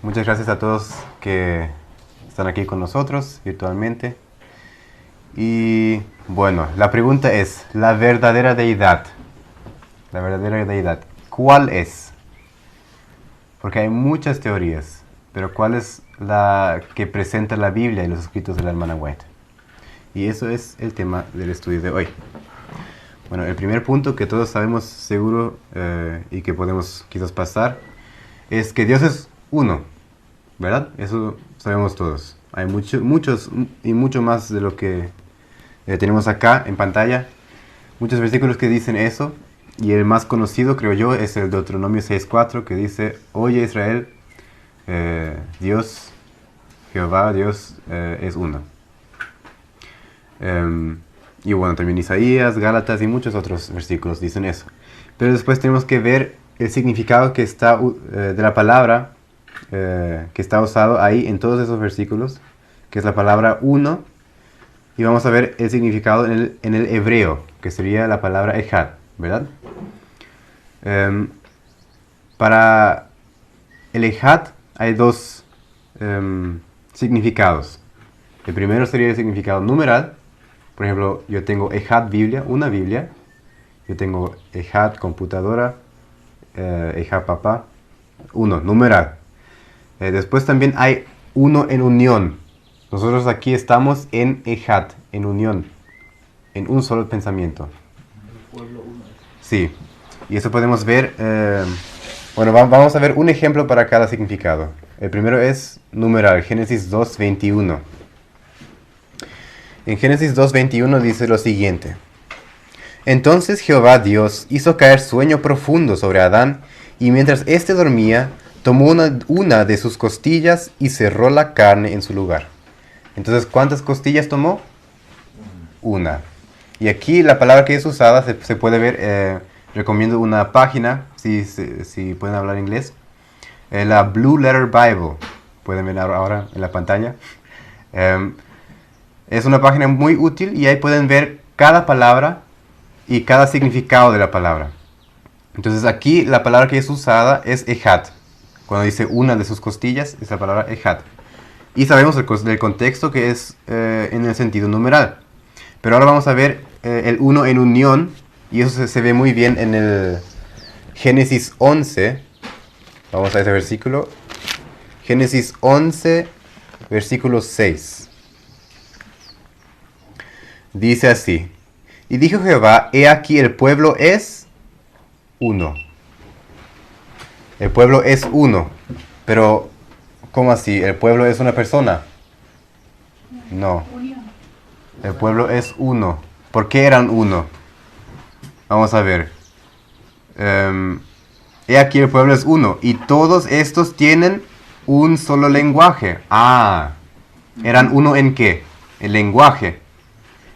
Muchas gracias a todos que están aquí con nosotros virtualmente. Y bueno, la pregunta es, la verdadera deidad, ¿cuál es? Porque hay muchas teorías, pero ¿cuál es la que presenta la Biblia y los escritos de la hermana White? Y eso es el tema del estudio de hoy. Bueno, el primer punto que todos sabemos seguro y que podemos quizás pasar es que Dios es uno, ¿verdad? Eso sabemos todos. Hay muchos y mucho más de lo que tenemos acá en pantalla. Muchos versículos que dicen eso. Y el más conocido, creo yo, es el Deuteronomio 6:4, que dice: Oye Israel, Dios, Jehová, Dios es uno. Y bueno, también Isaías, Gálatas y muchos otros versículos dicen eso. Pero después tenemos que ver el significado que está de la palabra que está usado ahí en todos esos versículos, que es la palabra uno. Y vamos a ver el significado en el hebreo, que sería la palabra ejad, ¿verdad? Para el ejad hay dos significados. El primero sería el significado numeral. Por ejemplo, yo tengo ejad Biblia, una Biblia. Yo tengo ejad computadora, ejad papá, uno, numeral. Después también hay uno en unión. Nosotros aquí estamos en ejad, en unión, en un solo pensamiento. Sí, y eso podemos ver. Bueno, vamos a ver un ejemplo para cada significado. El primero es numeral, Génesis 2:21. En Génesis 2:21 dice lo siguiente: Entonces Jehová Dios hizo caer sueño profundo sobre Adán, y mientras éste dormía, tomó una de sus costillas y cerró la carne en su lugar. Entonces, ¿cuántas costillas tomó? Una. Y aquí la palabra que es usada se puede ver, recomiendo una página, si pueden hablar inglés, la Blue Letter Bible, pueden ver ahora en la pantalla. Es una página muy útil y ahí pueden ver cada palabra y cada significado de la palabra. Entonces aquí la palabra que es usada es ejad. Cuando dice una de sus costillas, es la palabra ejad. Y sabemos del contexto que es en el sentido numeral. Pero ahora vamos a ver el uno en unión, y eso se ve muy bien en el Génesis 11. Vamos a ese versículo. Génesis 11, versículo 6. Dice así: Y dijo Jehová, he aquí el pueblo es uno. El pueblo es uno. Pero, ¿cómo así? ¿El pueblo es una persona? No. El pueblo es uno. ¿Por qué eran uno? Vamos a ver. He aquí el pueblo es uno. Y todos estos tienen un solo lenguaje. Ah. ¿Eran uno en qué? El lenguaje.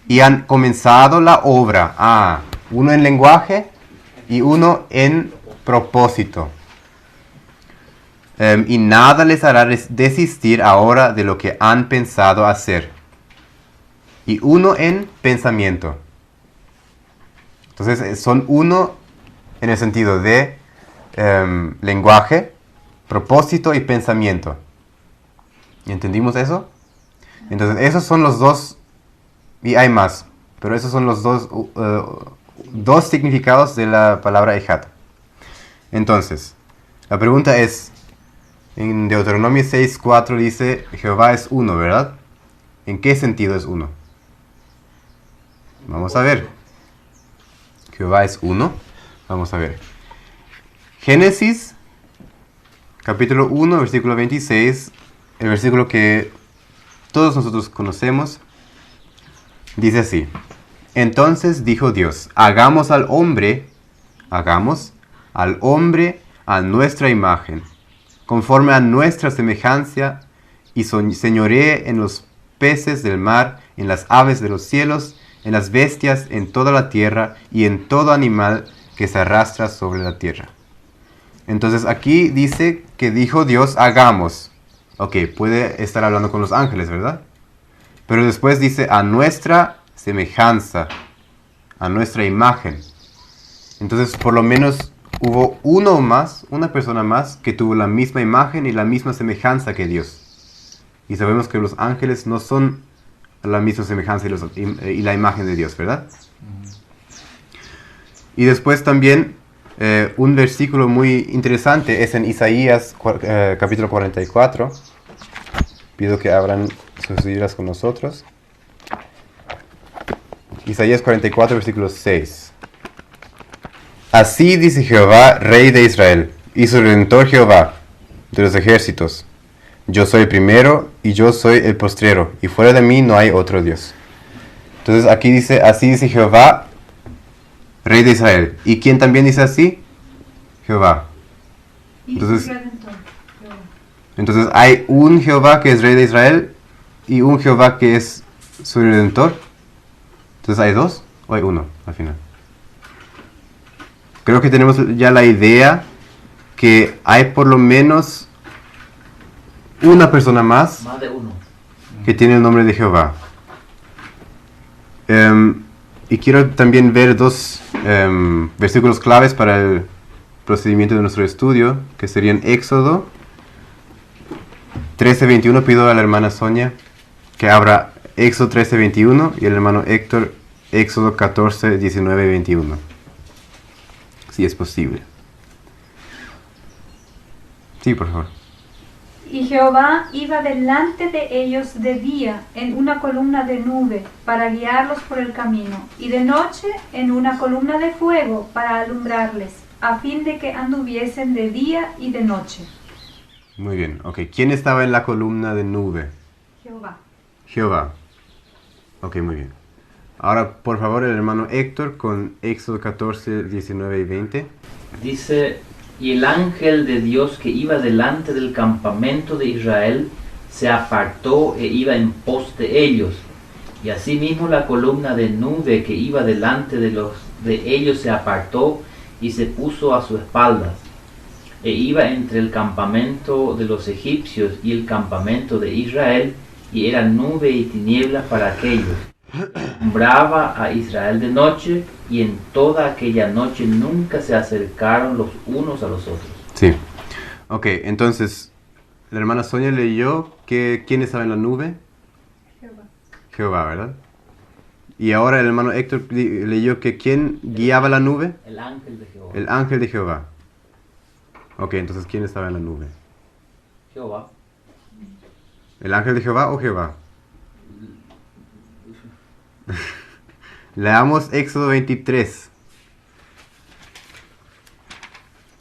Y han comenzado la obra. Ah. Uno en lenguaje y uno en propósito. Y nada les hará desistir ahora de lo que han pensado hacer. Y uno en pensamiento. Entonces son uno en el sentido de lenguaje, propósito y pensamiento. ¿Y entendimos eso? Entonces esos son los dos, y hay más, pero esos son los dos significados de la palabra ejad. Entonces, la pregunta es, en Deuteronomio 6:4 dice, Jehová es uno, ¿verdad? ¿En qué sentido es uno? Vamos a ver. Jehová es uno. Vamos a ver. Génesis, capítulo 1, versículo 26, el versículo que todos nosotros conocemos, dice así: Entonces dijo Dios, hagamos al hombre a nuestra imagen, conforme a nuestra semejanza, y señoree en los peces del mar, en las aves de los cielos, en las bestias, en toda la tierra, y en todo animal que se arrastra sobre la tierra. Entonces aquí dice que dijo Dios, hagamos. Ok, puede estar hablando con los ángeles, ¿verdad? Pero después dice, a nuestra semejanza, a nuestra imagen. Entonces, por lo menos hubo una persona más, que tuvo la misma imagen y la misma semejanza que Dios. Y sabemos que los ángeles no son la misma semejanza y la imagen de Dios, ¿verdad? Y después también un versículo muy interesante es en Isaías capítulo 44. Pido que abran sus Biblias con nosotros. Isaías 44, versículo 6. Así dice Jehová, Rey de Israel, y su Redentor Jehová, de los ejércitos. Yo soy el primero y yo soy el postrero, y fuera de mí no hay otro Dios. Entonces aquí dice, así dice Jehová, Rey de Israel. ¿Y quién también dice así? Jehová. Entonces hay un Jehová que es Rey de Israel y un Jehová que es su Redentor. Entonces hay dos o hay uno al final. Creo que tenemos ya la idea que hay por lo menos una persona más de uno, que tiene el nombre de Jehová. Y quiero también ver dos versículos claves para el procedimiento de nuestro estudio, que serían Éxodo 13:21. Pido a la hermana Sonia que abra Éxodo 13:21 y el hermano Héctor Éxodo 14:19 y 21. Si es posible. Sí, por favor. Y Jehová iba delante de ellos de día en una columna de nube para guiarlos por el camino, y de noche en una columna de fuego para alumbrarles, a fin de que anduviesen de día y de noche. Muy bien, ok. ¿Quién estaba en la columna de nube? Jehová. Jehová. Ok, muy bien. Ahora, por favor, el hermano Héctor con Éxodo 14:19 y 20. Dice, y el ángel de Dios que iba delante del campamento de Israel se apartó e iba en pos de ellos. Y asimismo la columna de nube que iba delante de ellos se apartó y se puso a sus espaldas. E iba entre el campamento de los egipcios y el campamento de Israel, y era nube y tiniebla para aquellos. Alumbraba a Israel de noche, y en toda aquella noche nunca se acercaron los unos a los otros. Sí. Ok, entonces, la hermana Sonia leyó que ¿quién estaba en la nube? Jehová. Jehová, ¿verdad? Y ahora el hermano Héctor leyó que ¿quién guiaba la nube? El ángel de Jehová. El ángel de Jehová. Ok, entonces ¿quién estaba en la nube? Jehová. ¿El ángel de Jehová o Jehová? Leamos Éxodo 23.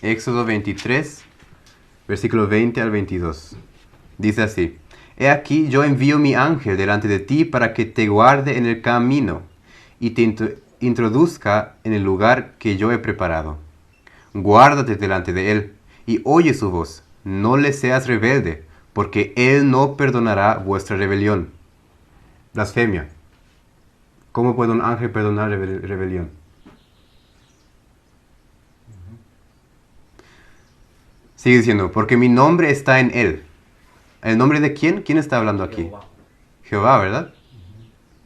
Éxodo 23, versículo 20 al 22. Dice así: He aquí, yo envío mi ángel delante de ti para que te guarde en el camino y te introduzca en el lugar que yo he preparado. Guárdate delante de él y oye su voz. No le seas rebelde, porque él no perdonará vuestra rebelión. Blasfemia. ¿Cómo puede un ángel perdonar rebelión? Sigue diciendo, porque mi nombre está en él. ¿El nombre de quién? ¿Quién está hablando aquí? Jehová. Jehová, ¿verdad?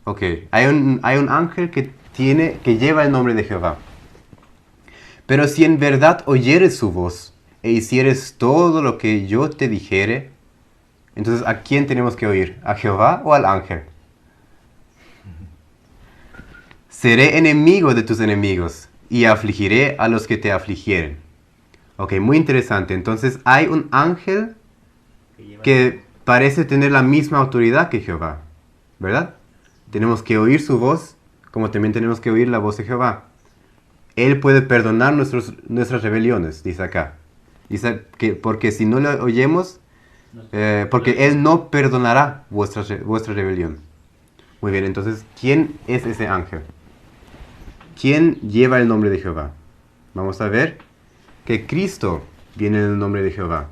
Ok, hay un ángel que lleva el nombre de Jehová. Pero si en verdad oyeres su voz e hicieres todo lo que yo te dijere, entonces ¿a quién tenemos que oír? ¿A Jehová o al ángel? Seré enemigo de tus enemigos y afligiré a los que te afligieren. Ok, muy interesante. Entonces hay un ángel que parece tener la misma autoridad que Jehová, ¿verdad? Tenemos que oír su voz, como también tenemos que oír la voz de Jehová. Él puede perdonar nuestras rebeliones, dice acá. Dice que porque si no le oyemos, porque Él no perdonará vuestra rebelión. Muy bien, entonces, ¿quién es ese ángel? ¿Quién lleva el nombre de Jehová? Vamos a ver que Cristo viene en el nombre de Jehová.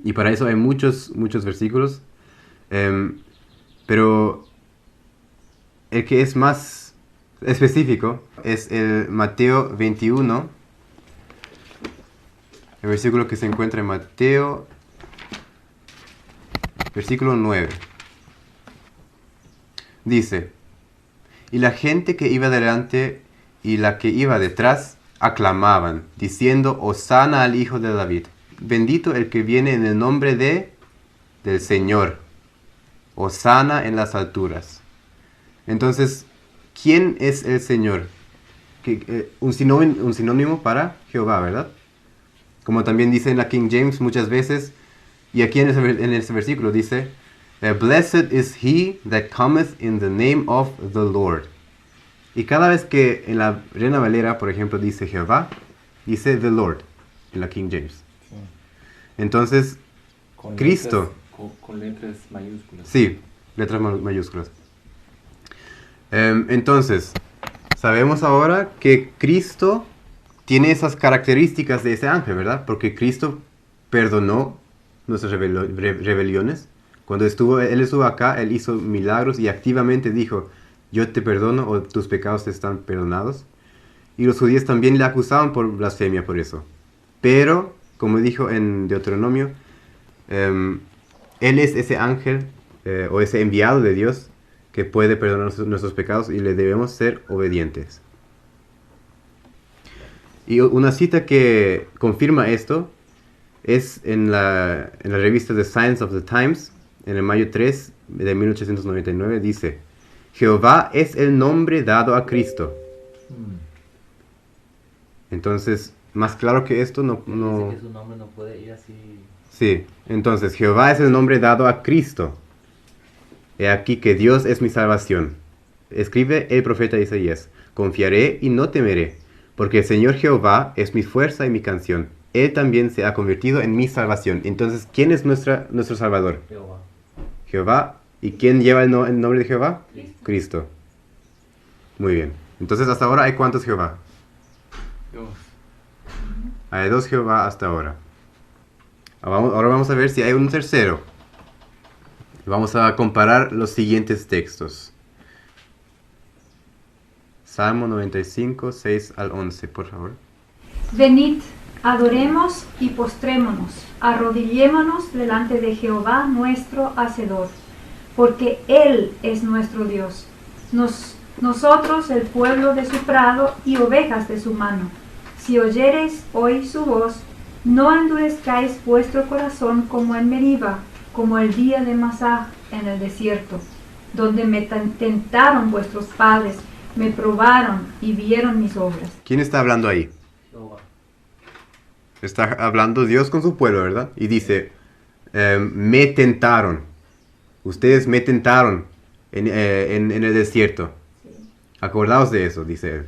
Y para eso hay muchos versículos. Pero el que es más específico es el Mateo 21. El versículo que se encuentra en Mateo, versículo 9. Dice: Y la gente que iba delante y la que iba detrás aclamaban, diciendo, Hosana al Hijo de David. Bendito el que viene en el nombre del Señor. Hosana en las alturas. Entonces, ¿quién es el Señor? Un sinónimo para Jehová, ¿verdad? Como también dice en la King James muchas veces, y aquí en ese versículo dice, Blessed is he that cometh in the name of the Lord. Y cada vez que en la Reina Valera, por ejemplo, dice Jehová, dice the Lord, en la King James. Sí. Entonces, Con Cristo. Con letras mayúsculas. Sí, letras mayúsculas. Entonces, sabemos ahora que Cristo tiene esas características de ese ángel, ¿verdad? Porque Cristo perdonó nuestras rebeliones. Cuando Él estuvo acá, Él hizo milagros y activamente dijo, yo te perdono o tus pecados están perdonados. Y los judíos también le acusaban por blasfemia por eso. Pero, como dijo en Deuteronomio, Él es ese ángel o ese enviado de Dios que puede perdonar nuestros pecados y le debemos ser obedientes. Y una cita que confirma esto es en la revista The Science of the Times, en el mayo 3 de 1899, dice, Jehová es el nombre dado a Cristo. Entonces, más claro que esto no... Dice que su nombre no puede ir así. Sí, entonces Jehová es el nombre dado a Cristo. He aquí que Dios es mi salvación. Escribe el profeta Isaías, confiaré y no temeré, porque el Señor Jehová es mi fuerza y mi canción. Él también se ha convertido en mi salvación. Entonces, ¿quién es nuestro Salvador? Jehová. Jehová. ¿Y quién lleva el nombre de Jehová? Cristo. Muy bien. Entonces, hasta ahora hay ¿cuántos Jehová? 2. Hay 2 Jehová hasta ahora. Ahora vamos a ver si hay un tercero. Vamos a comparar los siguientes textos. Salmo 95, 6 al 11, por favor. Venid, adoremos y postrémonos, arrodillémonos delante de Jehová nuestro Hacedor, porque Él es nuestro Dios, nosotros el pueblo de su prado y ovejas de su mano. Si oyereis hoy su voz, no endurezcáis vuestro corazón como en Meriba, como el día de Masá en el desierto, donde me tentaron vuestros padres, me probaron y vieron mis obras. ¿Quién está hablando ahí? Jehová. Está hablando Dios con su pueblo, ¿verdad? Y dice, me tentaron. Ustedes me tentaron en el desierto. Acordaos de eso, dice él.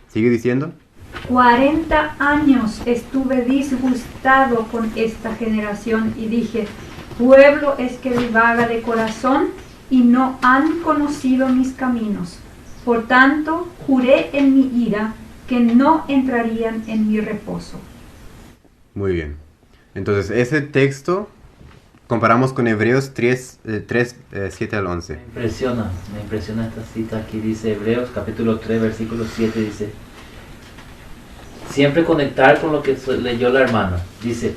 ¿Sigue diciendo? 40 años estuve disgustado con esta generación y dije, pueblo es que divaga de corazón y no han conocido mis caminos. Por tanto, juré en mi ira que no entrarían en mi reposo. Muy bien. Entonces, ese texto comparamos con Hebreos 3, 7 al 11. Me impresiona esta cita. Aquí dice Hebreos capítulo 3 versículo 7, dice, siempre conectar con lo que leyó la hermana. Dice,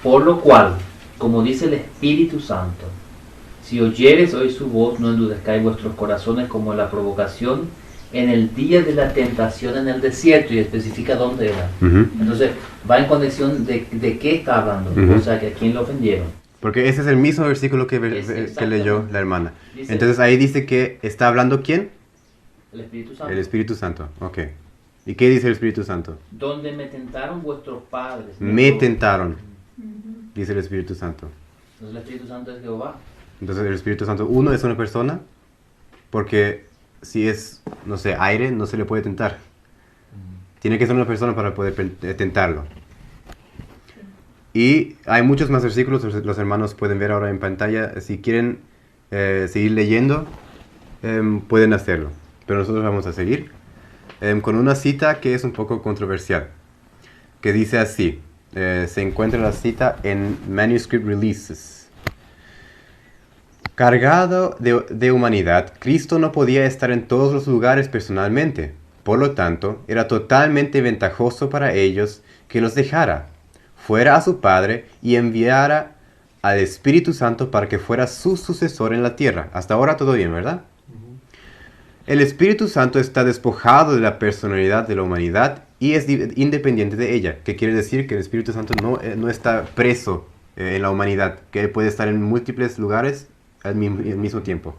por lo cual, como dice el Espíritu Santo, si oyeres hoy su voz, no endurezcáis vuestros corazones como en la provocación en el día de la tentación en el desierto, y especifica dónde era. Entonces, va en conexión de qué está hablando, o sea, que a quién lo ofendieron. Porque ese es el mismo versículo que leyó la hermana. Dice, entonces ahí dice que está hablando ¿quién? El Espíritu Santo. El Espíritu Santo, ok. ¿Y qué dice el Espíritu Santo? Donde me tentaron vuestros padres. Me tentaron, dice el Espíritu Santo. Entonces el Espíritu Santo es Jehová. Entonces el Espíritu Santo, uno, es una persona, porque si es, no sé, aire, no se le puede tentar. Tiene que ser una persona para poder tentarlo. Y hay muchos más versículos, los hermanos pueden ver ahora en pantalla. Si quieren seguir leyendo, pueden hacerlo. Pero nosotros vamos a seguir con una cita que es un poco controversial, que dice así. Se encuentra la cita en Manuscript Releases. Cargado de humanidad, Cristo no podía estar en todos los lugares personalmente. Por lo tanto, era totalmente ventajoso para ellos que los dejara, fuera a su Padre y enviara al Espíritu Santo para que fuera su sucesor en la tierra. Hasta ahora todo bien, ¿verdad? El Espíritu Santo está despojado de la personalidad de la humanidad y es independiente de ella, que quiere decir que el Espíritu Santo no está preso en la humanidad, que Él puede estar en múltiples lugares al mismo tiempo.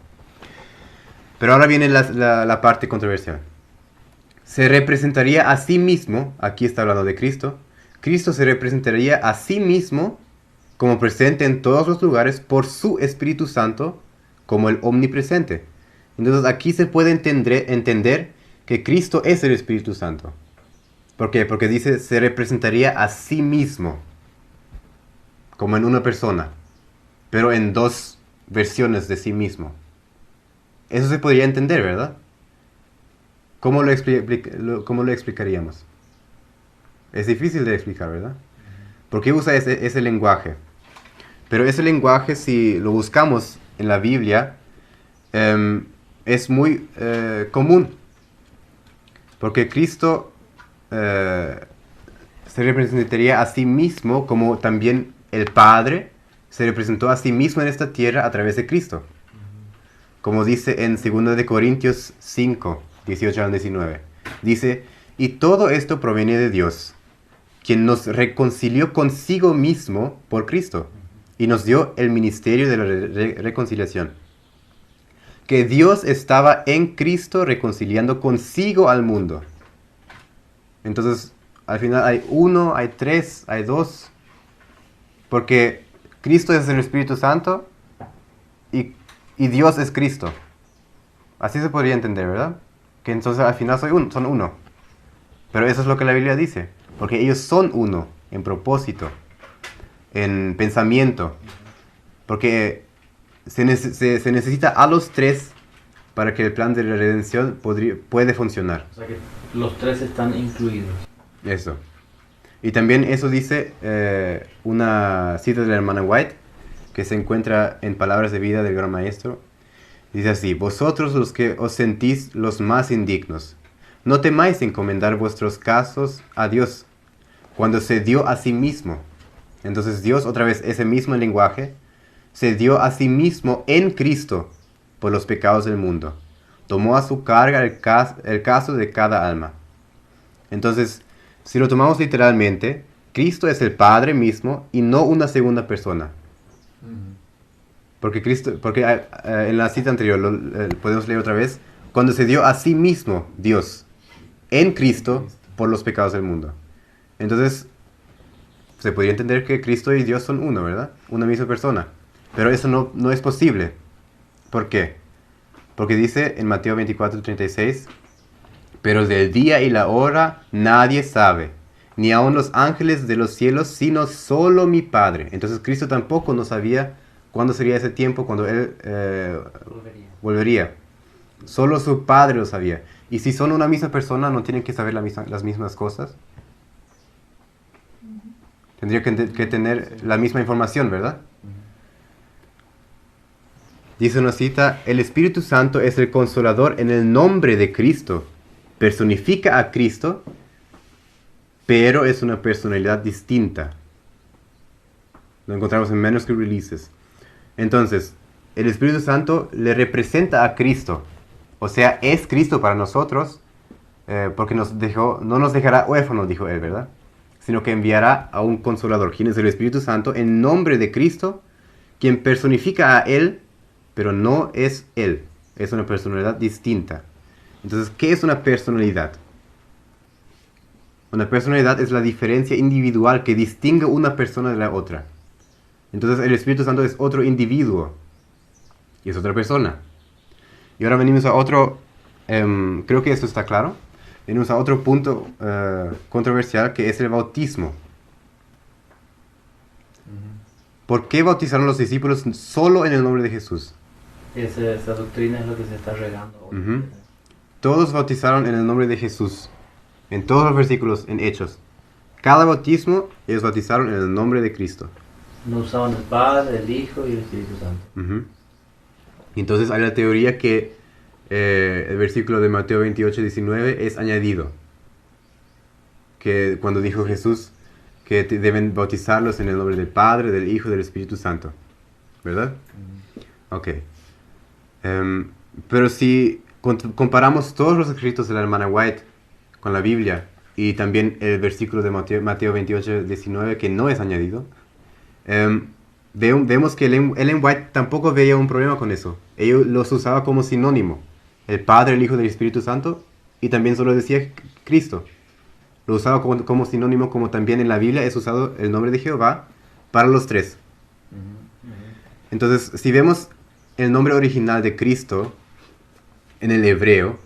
Pero ahora viene la parte controversial. Se representaría a sí mismo, aquí está hablando de Cristo, Cristo se representaría a sí mismo como presente en todos los lugares por su Espíritu Santo como el omnipresente. Entonces aquí se puede entender que Cristo es el Espíritu Santo. ¿Por qué? Porque dice se representaría a sí mismo como en una persona, pero en dos versiones de sí mismo. Eso se podría entender, ¿verdad? ¿Cómo lo explicaríamos? Es difícil de explicar, ¿verdad? Porque usa ese lenguaje. Pero ese lenguaje, si lo buscamos en la Biblia, es muy común. Porque Cristo se representaría a sí mismo como también el Padre se representó a sí mismo en esta tierra a través de Cristo. Como dice en 2 de Corintios 5, 18 al 19. Dice, y todo esto proviene de Dios, quien nos reconcilió consigo mismo por Cristo y nos dio el ministerio de la reconciliación. Que Dios estaba en Cristo reconciliando consigo al mundo. Entonces, al final hay uno, hay tres, hay dos. Porque Cristo es el Espíritu Santo y Dios es Cristo. Así se podría entender, ¿verdad? Que entonces al final son uno. Pero eso es lo que la Biblia dice. Porque ellos son uno en propósito, en pensamiento. Porque se necesita a los tres para que el plan de la redención puede funcionar. O sea que los tres están incluidos. Eso. Y también eso dice una cita de la hermana White, que se encuentra en Palabras de Vida del Gran Maestro. Dice así, vosotros los que os sentís los más indignos, no temáis encomendar vuestros casos a Dios, cuando se dio a sí mismo. Entonces Dios, otra vez ese mismo lenguaje, se dio a sí mismo en Cristo por los pecados del mundo. Tomó a su carga el caso de cada alma. Entonces, si lo tomamos literalmente, Cristo es el Padre mismo y no una segunda persona. Porque en la cita anterior, podemos leer otra vez, cuando se dio a sí mismo Dios en Cristo por los pecados del mundo. Entonces, se podría entender que Cristo y Dios son uno, ¿verdad? Una misma persona. Pero eso no es posible. ¿Por qué? Porque dice en Mateo 24:36, pero del día y la hora nadie sabe, ni aun los ángeles de los cielos, sino solo mi Padre. Entonces Cristo tampoco no sabía cuándo sería ese tiempo, cuando Él volvería. Solo su Padre lo sabía. Y si son una misma persona, ¿no tienen que saber las mismas cosas? Tendría que tener la misma información, ¿verdad? Dice una cita, el Espíritu Santo es el Consolador en el nombre de Cristo. Personifica a Cristo, pero es una personalidad distinta. Lo encontramos en Manuscript Releases. Entonces, el Espíritu Santo le representa a Cristo. O sea, es Cristo para nosotros, porque no nos dejará huérfanos, dijo él, ¿verdad? Sino que enviará a un Consolador, quien es el Espíritu Santo, en nombre de Cristo, quien personifica a Él, pero no es Él. Es una personalidad distinta. Entonces, ¿qué es una personalidad? Una personalidad es la diferencia individual que distingue una persona de la otra. Entonces, el Espíritu Santo es otro individuo y es otra persona. Y ahora venimos a otro, creo que esto está claro, venimos a otro punto controversial, que es el bautismo. ¿Por qué bautizaron los discípulos solo en el nombre de Jesús? Esa doctrina es lo que se está regando hoy. Todos bautizaron en el nombre de Jesús. En todos los versículos, en Hechos. Cada bautismo, ellos bautizaron en el nombre de Cristo. No usaban el Padre, el Hijo y el Espíritu Santo. Entonces hay la teoría que el versículo de Mateo 28:19 es añadido. Que cuando dijo Jesús que deben bautizarlos en el nombre del Padre, del Hijo y del Espíritu Santo. ¿Verdad? Ok. Pero si comparamos todos los escritos de la hermana White con la Biblia y también el versículo de Mateo 28, 19, que no es añadido, vemos que Ellen White tampoco veía un problema con eso. Ellos los usaba como sinónimo. El Padre, el Hijo y el Espíritu Santo, y también solo decía Cristo. Lo usaba como sinónimo, como también en la Biblia es usado el nombre de Jehová para los tres. Entonces, si vemos el nombre original de Cristo en el hebreo,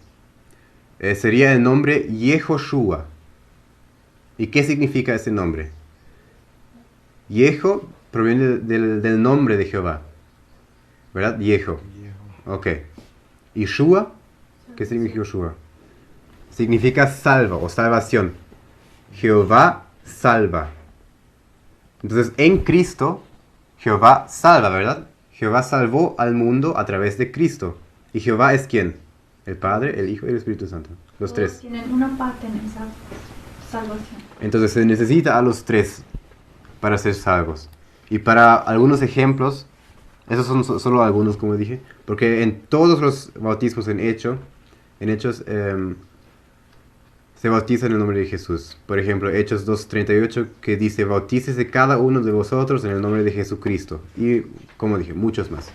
sería el nombre Yehoshua. ¿Y qué significa ese nombre? Yeho proviene del nombre de Jehová, ¿verdad? Yeho. Ok. ¿Y Shua? ¿Qué significa Shua? Significa salva o salvación. Jehová salva. Entonces, en Cristo, Jehová salva, ¿verdad? Jehová salvó al mundo a través de Cristo. ¿Y Jehová es quién? El Padre, el Hijo y el Espíritu Santo. Los tres. Tienen una parte en esa salvación. Entonces, se necesita a los tres para ser salvos. Y para algunos ejemplos, esos son solo algunos, como dije, porque en todos los bautismos en Hechos, se bautiza en el nombre de Jesús. Por ejemplo, Hechos 2:38, que dice, bautícese cada uno de vosotros en el nombre de Jesucristo. Y, como dije, muchos más.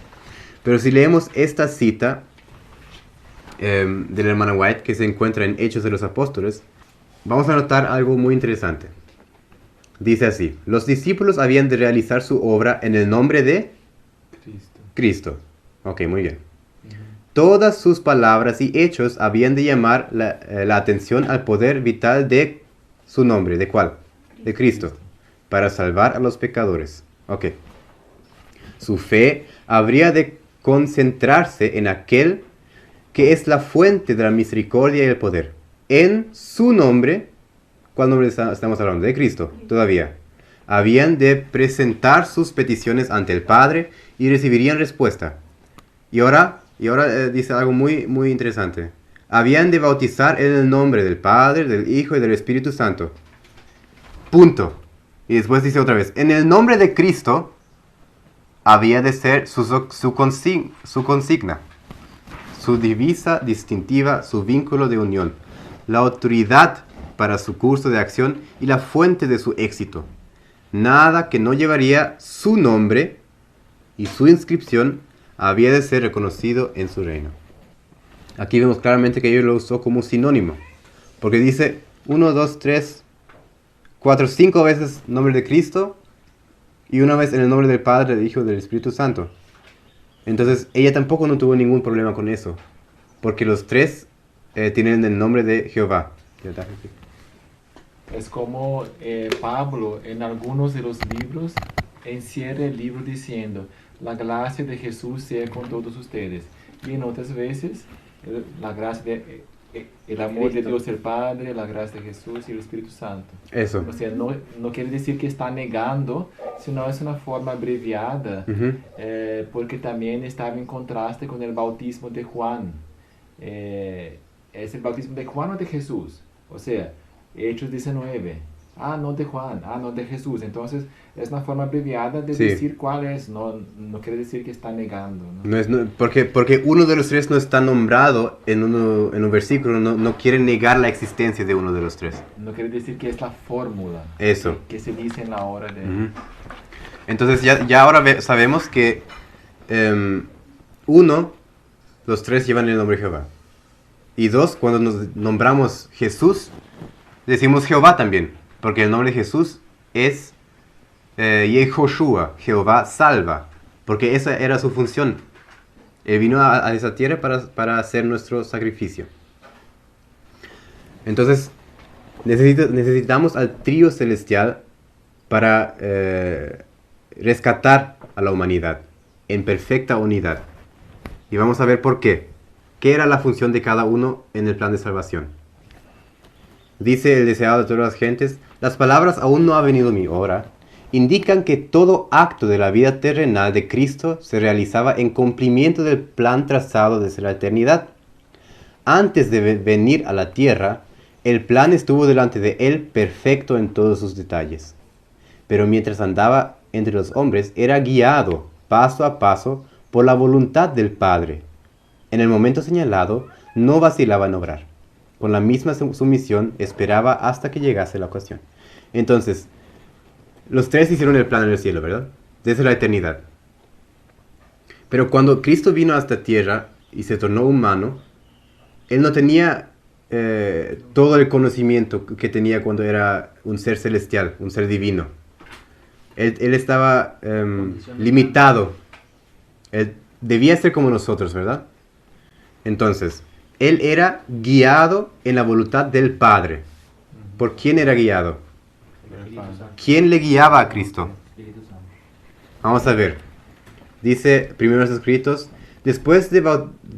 Pero si leemos esta cita de la hermana White, que se encuentra en Hechos de los Apóstoles, vamos a notar algo muy interesante. Dice así, los discípulos habían de realizar su obra en el nombre de Cristo. Ok, muy bien. Todas sus palabras y hechos habían de llamar la atención al poder vital de su nombre. ¿De cuál? De Cristo. Para salvar a los pecadores. Ok. Su fe habría de concentrarse en aquel que es la fuente de la misericordia y el poder. En su nombre, ¿cuál nombre estamos hablando? De Cristo, todavía. Habían de presentar sus peticiones ante el Padre y recibirían respuesta. Y ahora dice algo muy, muy interesante. Habían de bautizar en el nombre del Padre, del Hijo y del Espíritu Santo. Punto. Y después dice otra vez, en el nombre de Cristo había de ser su consigna, su divisa distintiva, su vínculo de unión, la autoridad para su curso de acción y la fuente de su éxito. Nada que no llevaría su nombre y su inscripción había de ser reconocido en su reino. Aquí vemos claramente que ellos lo usó como sinónimo, porque dice 1, 2, 3, 4, 5 veces nombre de Cristo y una vez en el nombre del Padre, del Hijo y del Espíritu Santo. Entonces ella tampoco no tuvo ningún problema con eso, porque los tres tienen el nombre de Jehová. Es como Pablo en algunos de los libros encierra el libro diciendo, la gracia de Jesús sea con todos ustedes. Y en otras veces, la gracia el amor de Dios el Padre, la gracia de Jesús y el Espíritu Santo. Eso. O sea, no quiere decir que está negando, sino es una forma abreviada, porque también estaba en contraste con el bautismo de Juan. ¿Es el bautismo de Juan o de Jesús? O sea, Hechos 19. No de Juan, no de Jesús. Entonces, es una forma abreviada de decir cuál es. No quiere decir que está negando. Porque uno de los tres no está nombrado en un versículo, no quiere negar la existencia de uno de los tres. No quiere decir que es la fórmula. Eso. Que se dice en la hora de... Entonces, ya ahora sabemos que los tres llevan el nombre de Jehová. Y dos, cuando nos nombramos Jesús, decimos Jehová también. Porque el nombre de Jesús es Yehoshua, Jehová salva. Porque esa era su función. Él vino a esa tierra para hacer nuestro sacrificio. Entonces, necesitamos al trío celestial para rescatar a la humanidad en perfecta unidad. Y vamos a ver por qué. ¿Qué era la función de cada uno en el plan de salvación? Dice el deseado de todas las gentes, las palabras aún no ha venido mi hora, indican que todo acto de la vida terrenal de Cristo se realizaba en cumplimiento del plan trazado desde la eternidad. Antes de venir a la tierra, el plan estuvo delante de él perfecto en todos sus detalles. Pero mientras andaba entre los hombres, era guiado paso a paso por la voluntad del Padre. En el momento señalado, no vacilaba en obrar. con la misma sumisión, esperaba hasta que llegase la ocasión. Entonces, los tres hicieron el plan en el cielo, ¿verdad? Desde la eternidad. Pero cuando Cristo vino a esta tierra y se tornó humano, Él no tenía todo el conocimiento que tenía cuando era un ser celestial, un ser divino. Él estaba limitado. Él debía ser como nosotros, ¿verdad? Entonces, Él era guiado en la voluntad del Padre. ¿Por quién era guiado? ¿Quién le guiaba a Cristo? Vamos a ver. Dice, primero los escritos, después de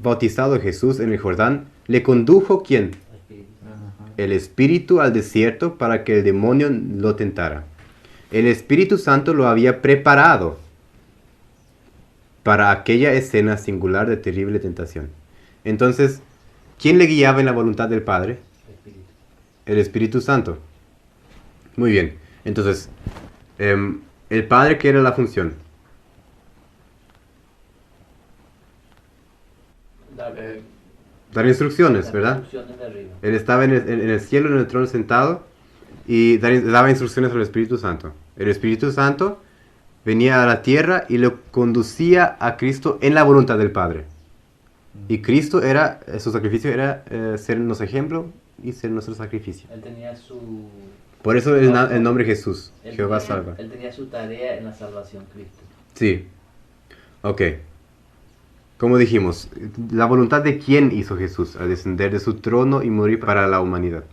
bautizado Jesús en el Jordán, le condujo ¿quién? El Espíritu al desierto para que el demonio lo tentara. El Espíritu Santo lo había preparado para aquella escena singular de terrible tentación. Entonces, ¿quién le guiaba en la voluntad del Padre? El Espíritu Santo. Muy bien. Entonces, el Padre, ¿qué era la función? Dar instrucciones, ¿verdad? Él estaba en el cielo, en el trono sentado, y daba instrucciones al Espíritu Santo. El Espíritu Santo venía a la tierra y lo conducía a Cristo en la voluntad del Padre. Y Cristo su sacrificio era sernos ejemplo y ser nuestro sacrificio. Él tenía su... Por eso el nombre Jesús, Jehová salva. Él tenía su tarea en la salvación, Cristo. Sí. Ok. Como dijimos, la voluntad de quién hizo Jesús al descender de su trono y morir para la humanidad.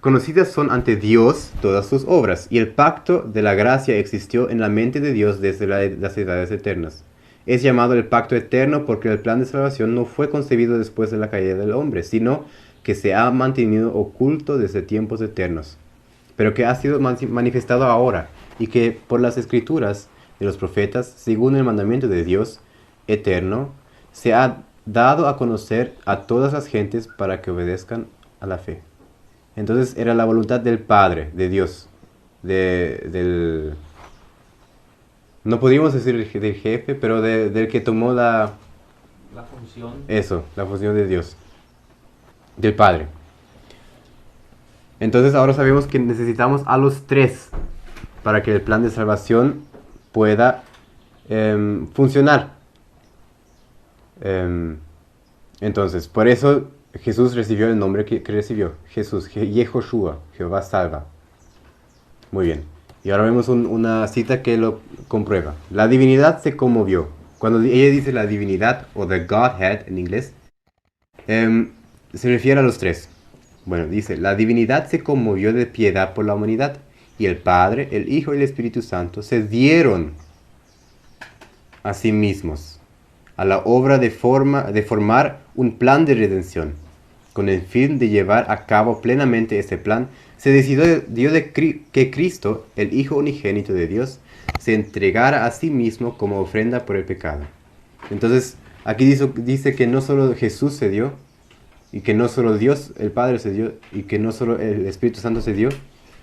Conocidas son ante Dios todas sus obras, y el pacto de la gracia existió en la mente de Dios desde las edades eternas. Es llamado el pacto eterno porque el plan de salvación no fue concebido después de la caída del hombre, sino que se ha mantenido oculto desde tiempos eternos, pero que ha sido manifestado ahora, y que por las escrituras de los profetas, según el mandamiento de Dios eterno, se ha dado a conocer a todas las gentes para que obedezcan a la fe. Entonces era la voluntad del Padre, de Dios, no podríamos decir del jefe, pero del que tomó la función. Eso, la función de Dios, del Padre. Entonces ahora sabemos que necesitamos a los tres para que el plan de salvación pueda funcionar. Entonces, por eso Jesús recibió el nombre que recibió. Jesús, Yehoshua, Jehová salva. Muy bien. Y ahora vemos una cita que lo comprueba. La divinidad se conmovió. Cuando ella dice la divinidad, o the Godhead en inglés, se refiere a los tres. Bueno, dice, la divinidad se conmovió de piedad por la humanidad, y el Padre, el Hijo y el Espíritu Santo se dieron a sí mismos a la obra de formar un plan de redención. Con el fin de llevar a cabo plenamente este plan, se decidió que Cristo, el Hijo unigénito de Dios, se entregara a sí mismo como ofrenda por el pecado. Entonces, aquí dice que no solo Jesús se dio, y que no solo Dios, el Padre se dio, y que no solo el Espíritu Santo se dio,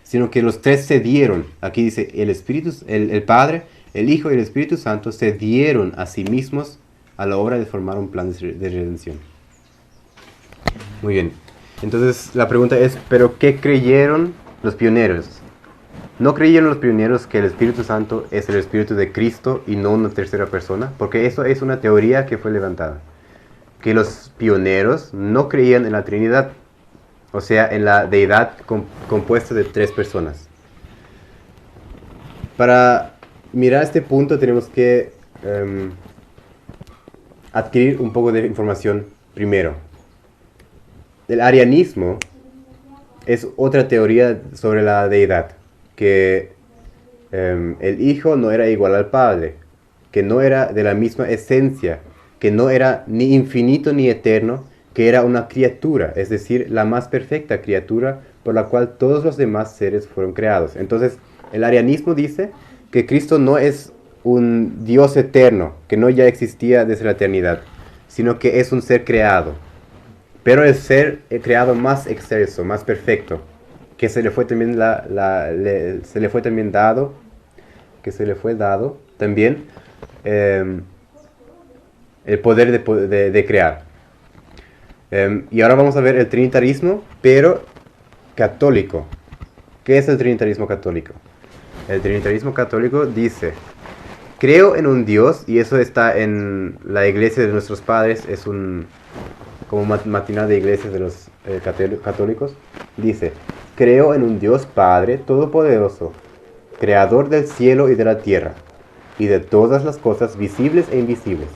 sino que los tres se dieron. Aquí dice, el Padre, el Hijo y el Espíritu Santo se dieron a sí mismos a la obra de formar un plan de redención. Muy bien. Entonces la pregunta es, ¿pero qué creyeron los pioneros? ¿No creyeron los pioneros que el Espíritu Santo es el Espíritu de Cristo y no una tercera persona? Porque eso es una teoría que fue levantada. Que los pioneros no creían en la Trinidad, o sea, en la deidad compuesta de tres personas. Para mirar este punto tenemos que adquirir un poco de información primero. El arianismo es otra teoría sobre la deidad, que el Hijo no era igual al Padre, que no era de la misma esencia, que no era ni infinito ni eterno, que era una criatura, es decir, la más perfecta criatura por la cual todos los demás seres fueron creados. Entonces, el arianismo dice que Cristo no es un Dios eterno, que no ya existía desde la eternidad, sino que es un ser creado. Pero el ser creado más excelso, más perfecto, que se le fue también dado también el poder de crear. Y ahora vamos a ver el trinitarismo, pero católico. ¿Qué es el trinitarismo católico? El trinitarismo católico dice: creo en un Dios, y eso está en la iglesia de nuestros padres, es como matinal de iglesias de los católicos. Dice: creo en un Dios Padre Todopoderoso, Creador del cielo y de la tierra, y de todas las cosas visibles e invisibles.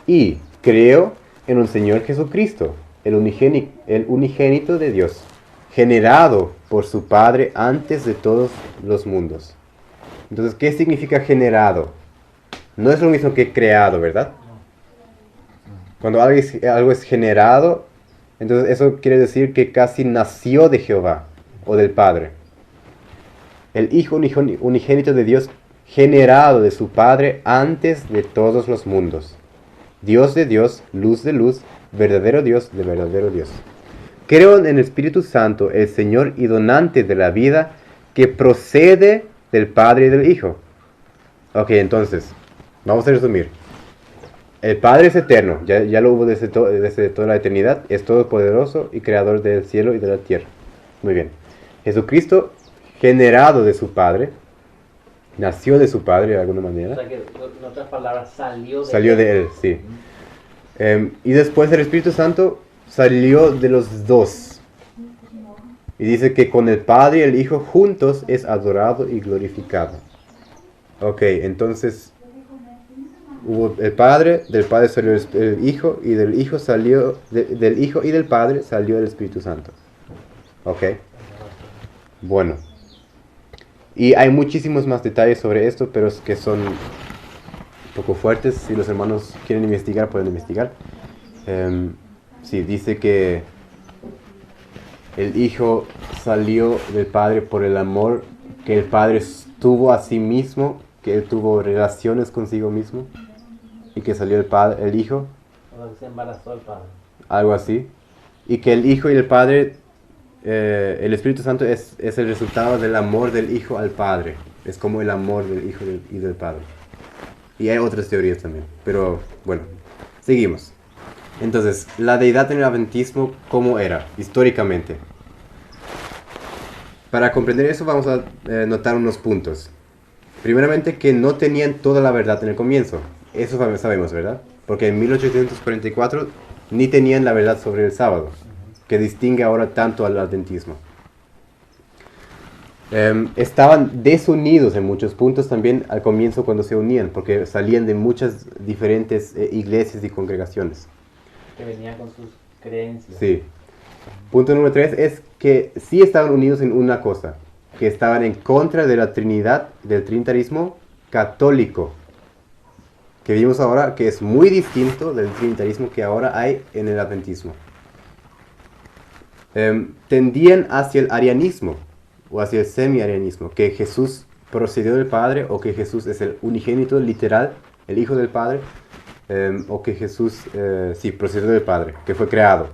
Y creo en un Señor Jesucristo, el unigénito de Dios, generado por su Padre antes de todos los mundos. Entonces, ¿qué significa generado? No es lo mismo que creado, ¿verdad? Cuando algo es generado, entonces eso quiere decir que casi nació de Jehová o del Padre. El Hijo unigénito de Dios, generado de su Padre antes de todos los mundos. Dios de Dios, luz de luz, verdadero Dios de verdadero Dios. Creo en el Espíritu Santo, el Señor y donante de la vida, que procede del Padre y del Hijo. Ok, entonces, vamos a resumir. El Padre es eterno, ya lo hubo desde toda la eternidad, es todopoderoso y creador del cielo y de la tierra. Muy bien. Jesucristo, generado de su Padre, nació de su Padre de alguna manera. O sea que, en otras palabras, salió de él, sí. Y después el Espíritu Santo salió de los dos. Y dice que con el Padre y el Hijo juntos es adorado y glorificado. Ok, entonces hubo el Padre, del Padre salió el Hijo, y del Hijo salió, del Hijo y del Padre salió el Espíritu Santo. Ok. Bueno. Y hay muchísimos más detalles sobre esto, pero es que son un poco fuertes. Si los hermanos quieren investigar, pueden investigar. Sí, dice que el Hijo salió del Padre por el amor que el Padre tuvo a sí mismo, que Él tuvo relaciones consigo mismo, y que salió el Hijo. O que se embarazó el Padre. Algo así. Y que el Hijo y el Padre, el Espíritu Santo es el resultado del amor del Hijo al Padre. Es como el amor del Hijo y del Padre. Y hay otras teorías también. Pero bueno, seguimos. Entonces, la deidad en el adventismo, ¿cómo era históricamente? Para comprender eso vamos a notar unos puntos. Primeramente, que no tenían toda la verdad en el comienzo. Eso sabemos, ¿verdad? Porque en 1844 ni tenían la verdad sobre el sábado, que distingue ahora tanto al adventismo. Estaban desunidos en muchos puntos también al comienzo cuando se unían, porque salían de muchas diferentes iglesias y congregaciones. Que venía con sus creencias. Sí. Punto número 3 es que sí estaban unidos en una cosa, que estaban en contra de la Trinidad, del trinitarismo católico, que vimos ahora que es muy distinto del trinitarismo que ahora hay en el adventismo. Tendían hacia el arianismo, o hacia el semi-arianismo, que Jesús procedió del Padre, o que Jesús es el unigénito literal, el Hijo del Padre, o que Jesús sí procedió del Padre, que fue creado.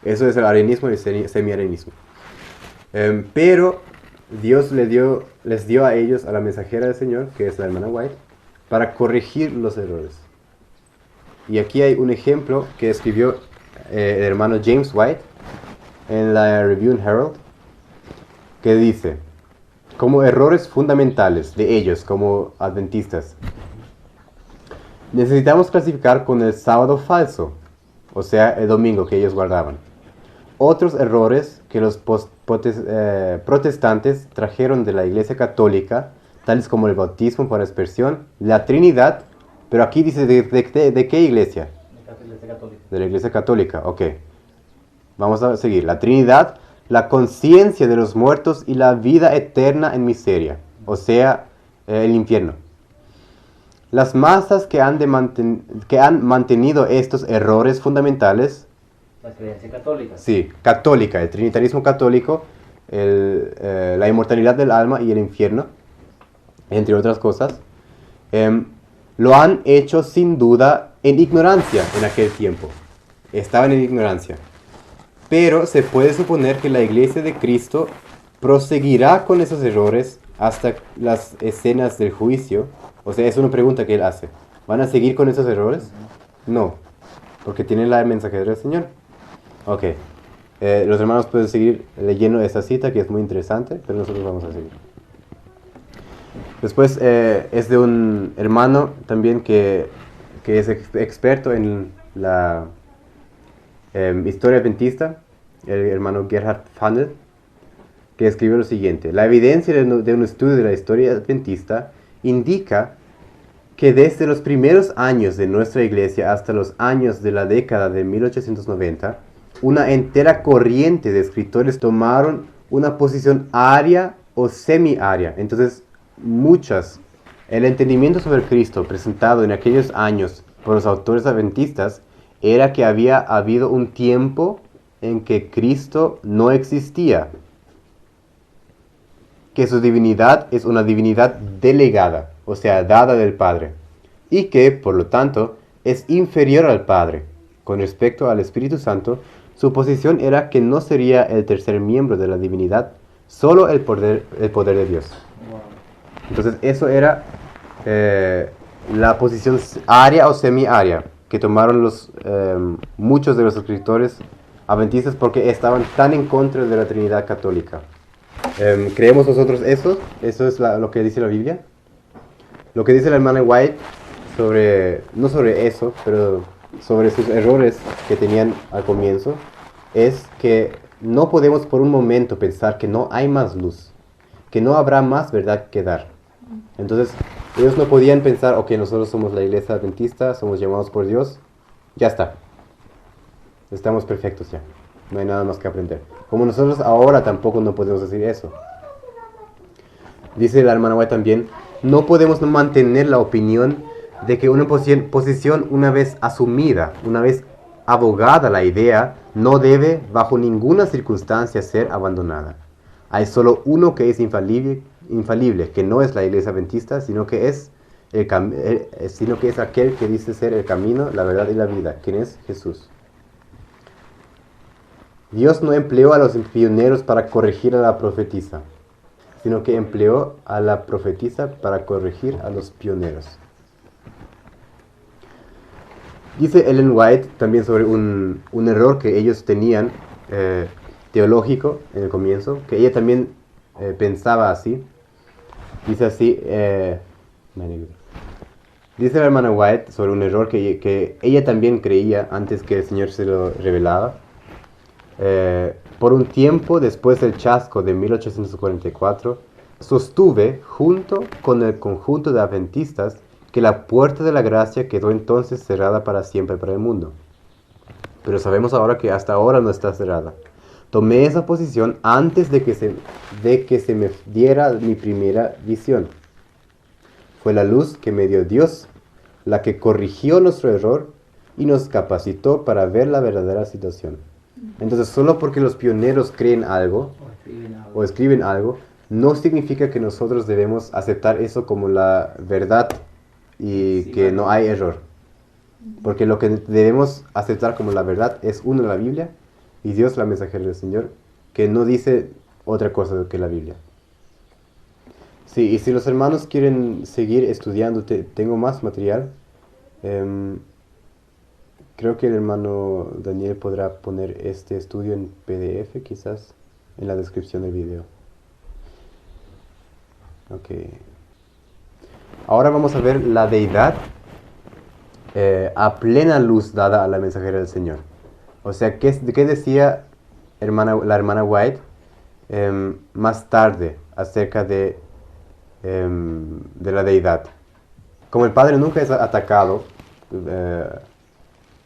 Eso es el arianismo y el semi-arianismo. Pero Dios les dio a ellos a la mensajera del Señor, que es la hermana White, para corregir los errores. Y aquí hay un ejemplo que escribió el hermano James White en la Review and Herald, que dice, como errores fundamentales de ellos como adventistas, necesitamos clasificar con el sábado falso, o sea, el domingo que ellos guardaban. Otros errores que los protestantes trajeron de la Iglesia Católica, tales como el bautismo por aspersión, la Trinidad, pero aquí dice de qué iglesia? De la Iglesia Católica, ok. Vamos a seguir. La Trinidad, la conciencia de los muertos y la vida eterna en miseria, o sea, el infierno. Las masas que han mantenido estos errores fundamentales, la creencia católica. Sí, católica, el trinitarismo católico, la inmortalidad del alma y el infierno, entre otras cosas, lo han hecho sin duda en ignorancia en aquel tiempo. Estaban en ignorancia. Pero se puede suponer que la Iglesia de Cristo proseguirá con esos errores hasta las escenas del juicio. O sea, es una pregunta que él hace. ¿Van a seguir con esos errores? No. porque tienen la mensajera del Señor. Ok. Los hermanos pueden seguir leyendo esta cita que es muy interesante, pero nosotros vamos a seguir. Después es de un hermano también que es experto en la historia adventista, el hermano Gerhard Pfannel, que escribió lo siguiente: la evidencia de un estudio de la historia adventista indica que desde los primeros años de nuestra iglesia hasta los años de la década de 1890, una entera corriente de escritores tomaron una posición aria o semi-aria. Entonces, el entendimiento sobre Cristo presentado en aquellos años por los autores adventistas era que había habido un tiempo en que Cristo no existía, que su divinidad es una divinidad delegada, o sea, dada del Padre, y que, por lo tanto, es inferior al Padre. Con respecto al Espíritu Santo, su posición era que no sería el tercer miembro de la divinidad, solo el poder de Dios. Entonces, eso era la posición aria o semi-aria que tomaron muchos de los escritores adventistas porque estaban tan en contra de la Trinidad católica. ¿Creemos nosotros eso? ¿Eso es lo que dice la Biblia? Lo que dice la hermana White no sobre eso, pero sobre sus errores que tenían al comienzo, es que no podemos por un momento pensar que no hay más luz, que no habrá más verdad que dar. Entonces, ellos no podían pensar, ok, nosotros somos la iglesia adventista, somos llamados por Dios, ya está. Estamos perfectos ya, no hay nada más que aprender. Como nosotros ahora tampoco no podemos decir eso. Dice la hermana White también, no podemos mantener la opinión de que una posición una vez asumida, una vez abogada la idea, no debe bajo ninguna circunstancia ser abandonada. Hay solo uno que es infalible, que no es la iglesia adventista, sino que es aquel que dice ser el camino, la verdad y la vida, quien es Jesús. Dios no empleó a los pioneros para corregir a la profetisa, sino que empleó a la profetisa para corregir a los pioneros. Dice Ellen White también sobre un error que ellos tenían teológico en el comienzo, que ella también pensaba así. Dice así, dice la hermana White sobre un error que ella también creía antes que el Señor se lo revelaba. Por un tiempo después del chasco de 1844, sostuve junto con el conjunto de adventistas que la puerta de la gracia quedó entonces cerrada para siempre para el mundo. Pero sabemos ahora que hasta ahora no está cerrada. Tomé esa posición antes de que se me diera mi primera visión. Fue la luz que me dio Dios, la que corrigió nuestro error y nos capacitó para ver la verdadera situación. Entonces, solo porque los pioneros creen algo o escriben algo, no significa que nosotros debemos aceptar eso como la verdad y que no hay error. Porque lo que debemos aceptar como la verdad es uno, la Biblia, y Dios, la mensajera del Señor, que no dice otra cosa que la Biblia. Sí, y si los hermanos quieren seguir estudiando, tengo más material. Creo que el hermano Daniel podrá poner este estudio en PDF, quizás, en la descripción del video. Ok. Ahora vamos a ver la deidad a plena luz dada a la mensajera del Señor. O sea, ¿qué decía la hermana White más tarde acerca de la deidad? Como el Padre nunca es atacado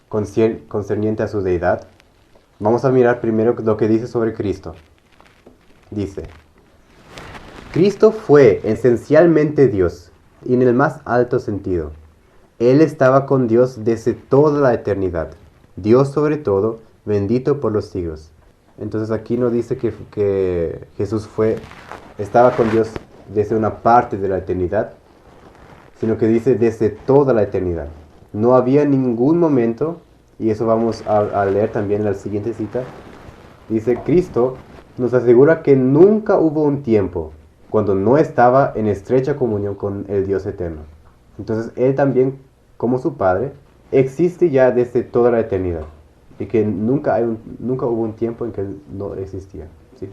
concerniente a su deidad, vamos a mirar primero lo que dice sobre Cristo. Dice: Cristo fue esencialmente Dios, y en el más alto sentido. Él estaba con Dios desde toda la eternidad. Dios sobre todo, bendito por los siglos. Entonces aquí no dice que Jesús estaba con Dios desde una parte de la eternidad, sino que dice desde toda la eternidad. No había ningún momento, y eso vamos a leer también en la siguiente cita, dice: Cristo nos asegura que nunca hubo un tiempo cuando no estaba en estrecha comunión con el Dios eterno. Entonces Él también, como su Padre, existe ya desde toda la eternidad y que nunca hubo un tiempo en que no existía. ¿Sí?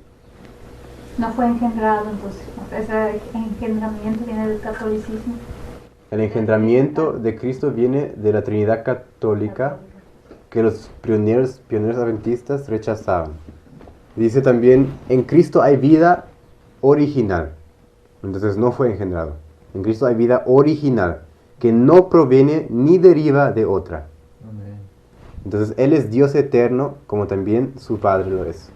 No fue engendrado, entonces. Ese engendramiento viene del catolicismo. El engendramiento de Cristo viene de la Trinidad católica que los pioneros adventistas rechazaban. Dice también, en Cristo hay vida original. Entonces no fue engendrado. En Cristo hay vida original, que no proviene ni deriva de otra. Amén. Entonces Él es Dios eterno, como también su Padre lo es.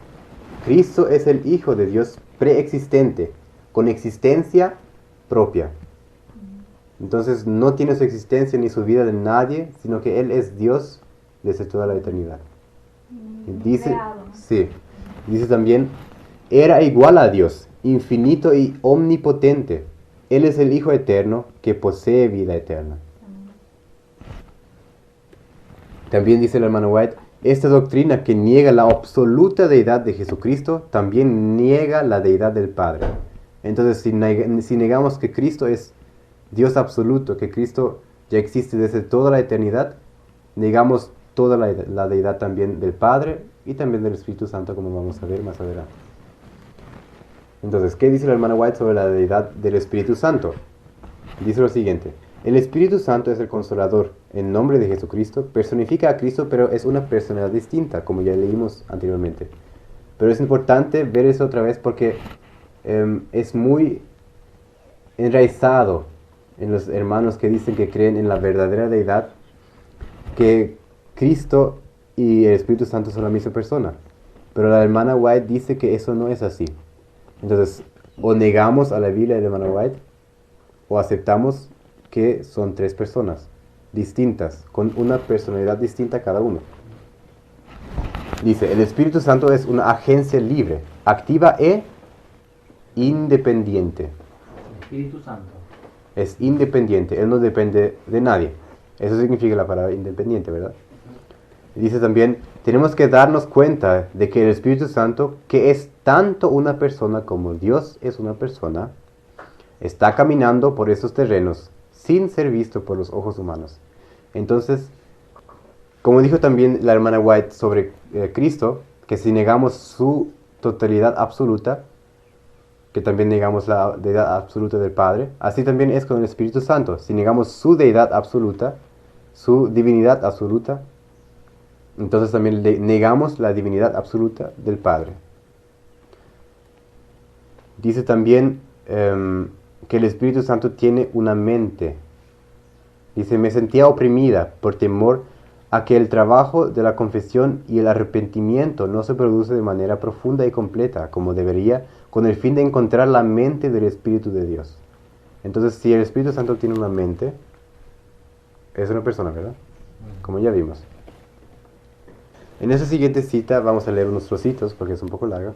Cristo es el Hijo de Dios preexistente, con existencia propia. Entonces no tiene su existencia ni su vida de nadie, sino que Él es Dios desde toda la eternidad. Y dice, Creado, ¿no? sí, dice también, era igual a Dios, infinito y omnipotente. Él es el Hijo eterno que posee vida eterna. También dice el hermano White, esta doctrina que niega la absoluta deidad de Jesucristo, también niega la deidad del Padre. Entonces, si negamos que Cristo es Dios absoluto, que Cristo ya existe desde toda la eternidad, negamos toda la deidad también del Padre y también del Espíritu Santo, como vamos a ver más adelante. Entonces, ¿qué dice el hermano White sobre la deidad del Espíritu Santo? Dice lo siguiente, el Espíritu Santo es el Consolador, en nombre de Jesucristo, personifica a Cristo, pero es una personalidad distinta, como ya leímos anteriormente. Pero es importante ver eso otra vez porque es muy enraizado en los hermanos que dicen que creen en la verdadera deidad, que Cristo y el Espíritu Santo son la misma persona. Pero la hermana White dice que eso no es así. Entonces, o negamos a la Biblia del hermano White, o aceptamos que son tres personas distintas, con una personalidad distinta cada uno. Dice, el Espíritu Santo es una agencia libre, activa e independiente. Espíritu Santo. Es independiente, Él no depende de nadie. Eso significa la palabra independiente, ¿verdad? Y dice también, tenemos que darnos cuenta de que el Espíritu Santo, que es tanto una persona como Dios es una persona, está caminando por esos terrenos sin ser visto por los ojos humanos. Entonces, como dijo también la hermana White sobre Cristo, que si negamos su totalidad absoluta, que también negamos la deidad absoluta del Padre, así también es con el Espíritu Santo. Si negamos su deidad absoluta, su divinidad absoluta, entonces también negamos la divinidad absoluta del Padre. Dice también que el Espíritu Santo tiene una mente. Dice, me sentía oprimida por temor a que el trabajo de la confesión y el arrepentimiento no se produce de manera profunda y completa, como debería, con el fin de encontrar la mente del Espíritu de Dios. Entonces, si el Espíritu Santo tiene una mente, es una persona, ¿verdad? Como ya vimos. En esa siguiente cita vamos a leer unos trocitos, porque es un poco larga.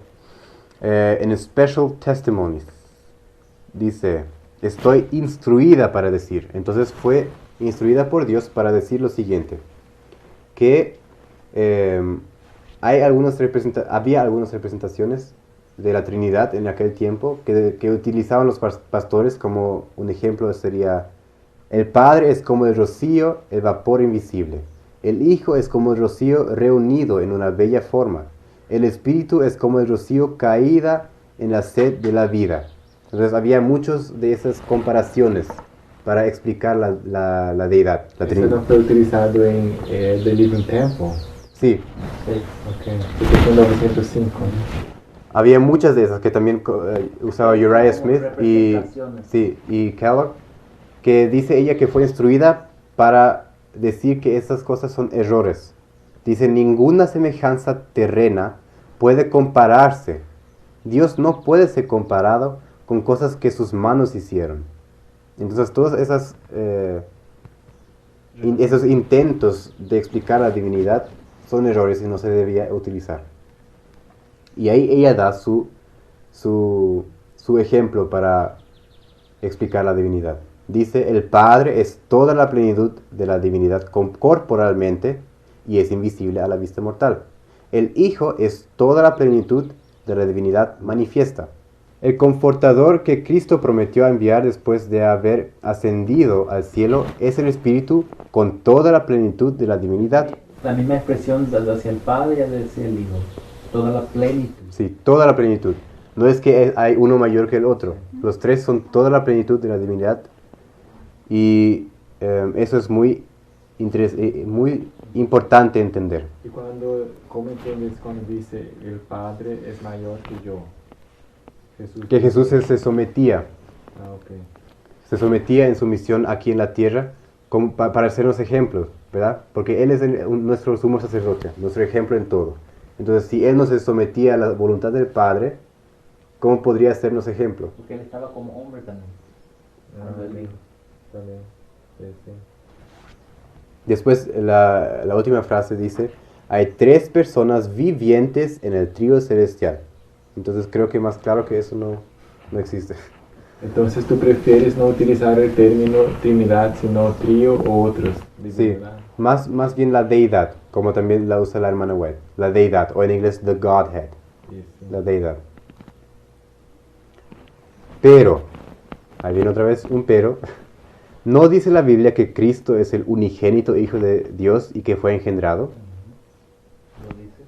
En Special Testimonies, dice, estoy instruida para decir. Entonces fue instruida por Dios para decir lo siguiente, que había algunas representaciones de la Trinidad en aquel tiempo que utilizaban los pastores. Como un ejemplo sería, el Padre es como el rocío, el vapor invisible. El Hijo es como el rocío reunido en una bella forma. El Espíritu es como el rocío caída en la sed de la vida. Entonces había muchas de esas comparaciones para explicar la deidad. La Eso no fue utilizado en The Living Temple. Sí. Sí, ok. Porque fue en 905. Había muchas de esas que también usaba Uriah Smith y Kellogg, que dice ella que fue instruida para decir que esas cosas son errores. Dice, ninguna semejanza terrena puede compararse. Dios no puede ser comparado con cosas que sus manos hicieron. Entonces todos esos intentos de explicar la divinidad son errores y no se debía utilizar. Y ahí ella da su ejemplo para explicar la divinidad. Dice, el Padre es toda la plenitud de la divinidad corporalmente y es invisible a la vista mortal. El Hijo es toda la plenitud de la divinidad manifiesta. El confortador que Cristo prometió enviar después de haber ascendido al cielo es el Espíritu con toda la plenitud de la divinidad. La misma expresión hacia el Padre y hacia el Hijo. Toda la plenitud. Sí, toda la plenitud. No es que hay uno mayor que el otro. Los tres son toda la plenitud de la divinidad. Y eso es muy importante entender. ¿Y cómo entiendes cuando dice el Padre es mayor que yo? Que Jesús se sometía. Ah, ok. Se sometía en su misión aquí en la tierra para hacernos ejemplos, ¿verdad? Porque Él es nuestro sumo sacerdote, nuestro ejemplo en todo. Entonces, si Él no se sometía a la voluntad del Padre, ¿cómo podría hacernos ejemplo? Porque Él estaba como hombre también. Cuando Él dijo. También. Sí, sí. Después, la última frase dice, hay 3 personas vivientes en el trío celestial. Entonces, creo que más claro que eso no existe. Entonces, ¿tú prefieres no utilizar el término Trinidad, sino trío o otros? Sí, más bien la deidad, como también la usa la hermana White. La deidad, o en inglés, the Godhead. Sí, sí. La deidad. Pero, ahí viene otra vez un pero, ¿no dice la Biblia que Cristo es el unigénito Hijo de Dios y que fue engendrado? ¿Lo dice?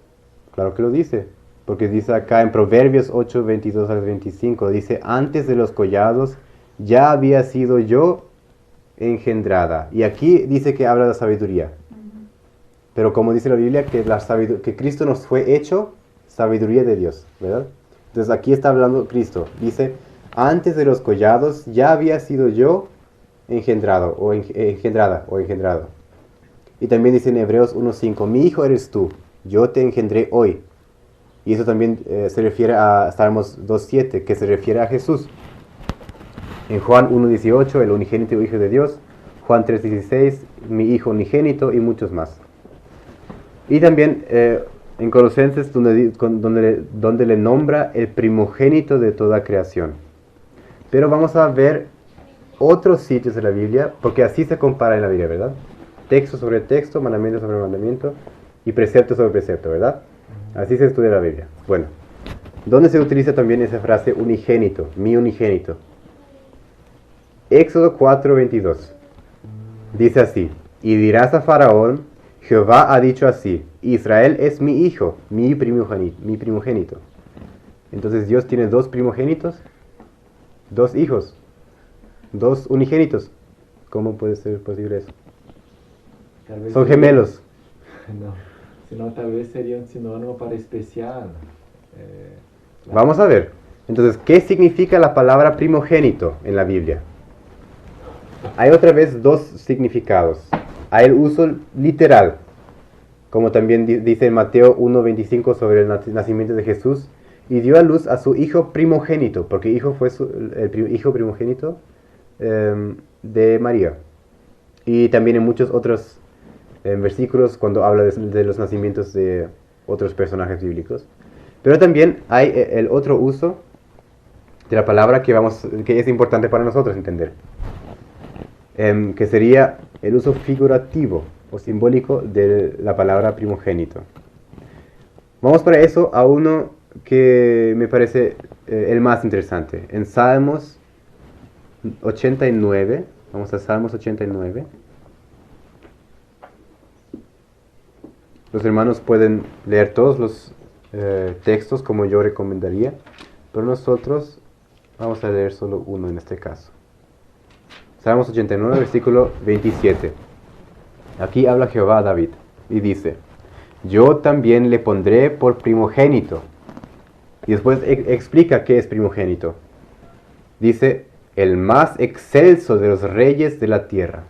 Claro que lo dice, porque dice acá en Proverbios 8, 22 al 25, dice, antes de los collados ya había sido yo engendrada. Y aquí dice que habla de la sabiduría. Pero como dice la Biblia, que Cristo nos fue hecho sabiduría de Dios, ¿verdad? Entonces aquí está hablando Cristo, dice, antes de los collados ya había sido yo engendrado o engendrada o engendrado. Y también dice en Hebreos 1:5, mi hijo eres tú, yo te engendré hoy. Y eso también se refiere a Salmos 2:7, que se refiere a Jesús. En Juan 1:18, el unigénito Hijo de Dios. Juan 3:16, mi hijo unigénito y muchos más. Y también en Colosenses, donde le nombra el primogénito de toda creación. Pero vamos a ver otros sitios de la Biblia, porque así se compara en la Biblia, ¿verdad? Texto sobre texto, mandamiento sobre mandamiento y precepto sobre precepto, ¿verdad? Así se estudia la Biblia. Bueno, ¿dónde se utiliza también esa frase unigénito, mi unigénito? Éxodo 4:22. Dice así, y dirás a Faraón, Jehová ha dicho así, Israel es mi hijo, mi primogénito. Entonces Dios tiene 2 primogénitos, 2 hijos, 2 unigénitos. ¿Cómo puede ser posible eso? Son gemelos. No, sino tal vez sería un sinónimo para especial. Vamos a ver. Entonces, ¿qué significa la palabra primogénito en la Biblia? Hay otra vez 2 significados. Hay el uso literal, como también dice en Mateo 1:25 sobre el nacimiento de Jesús, y dio a luz a su hijo primogénito, porque hijo fue el hijo primogénito de María. Y también en muchos otros versículos cuando habla de los nacimientos de otros personajes bíblicos. Pero también hay el otro uso de la palabra que es importante para nosotros entender, que sería el uso figurativo o simbólico de la palabra primogénito. Vamos para eso a uno que me parece el más interesante. En Salmos 89, vamos a Salmos 89. Los hermanos pueden leer todos los textos como yo recomendaría, pero nosotros vamos a leer solo uno en este caso. Salmos 89, versículo 27. Aquí habla Jehová a David y dice, yo también le pondré por primogénito. Y después explica qué es primogénito. Dice, el más excelso de los reyes de la tierra.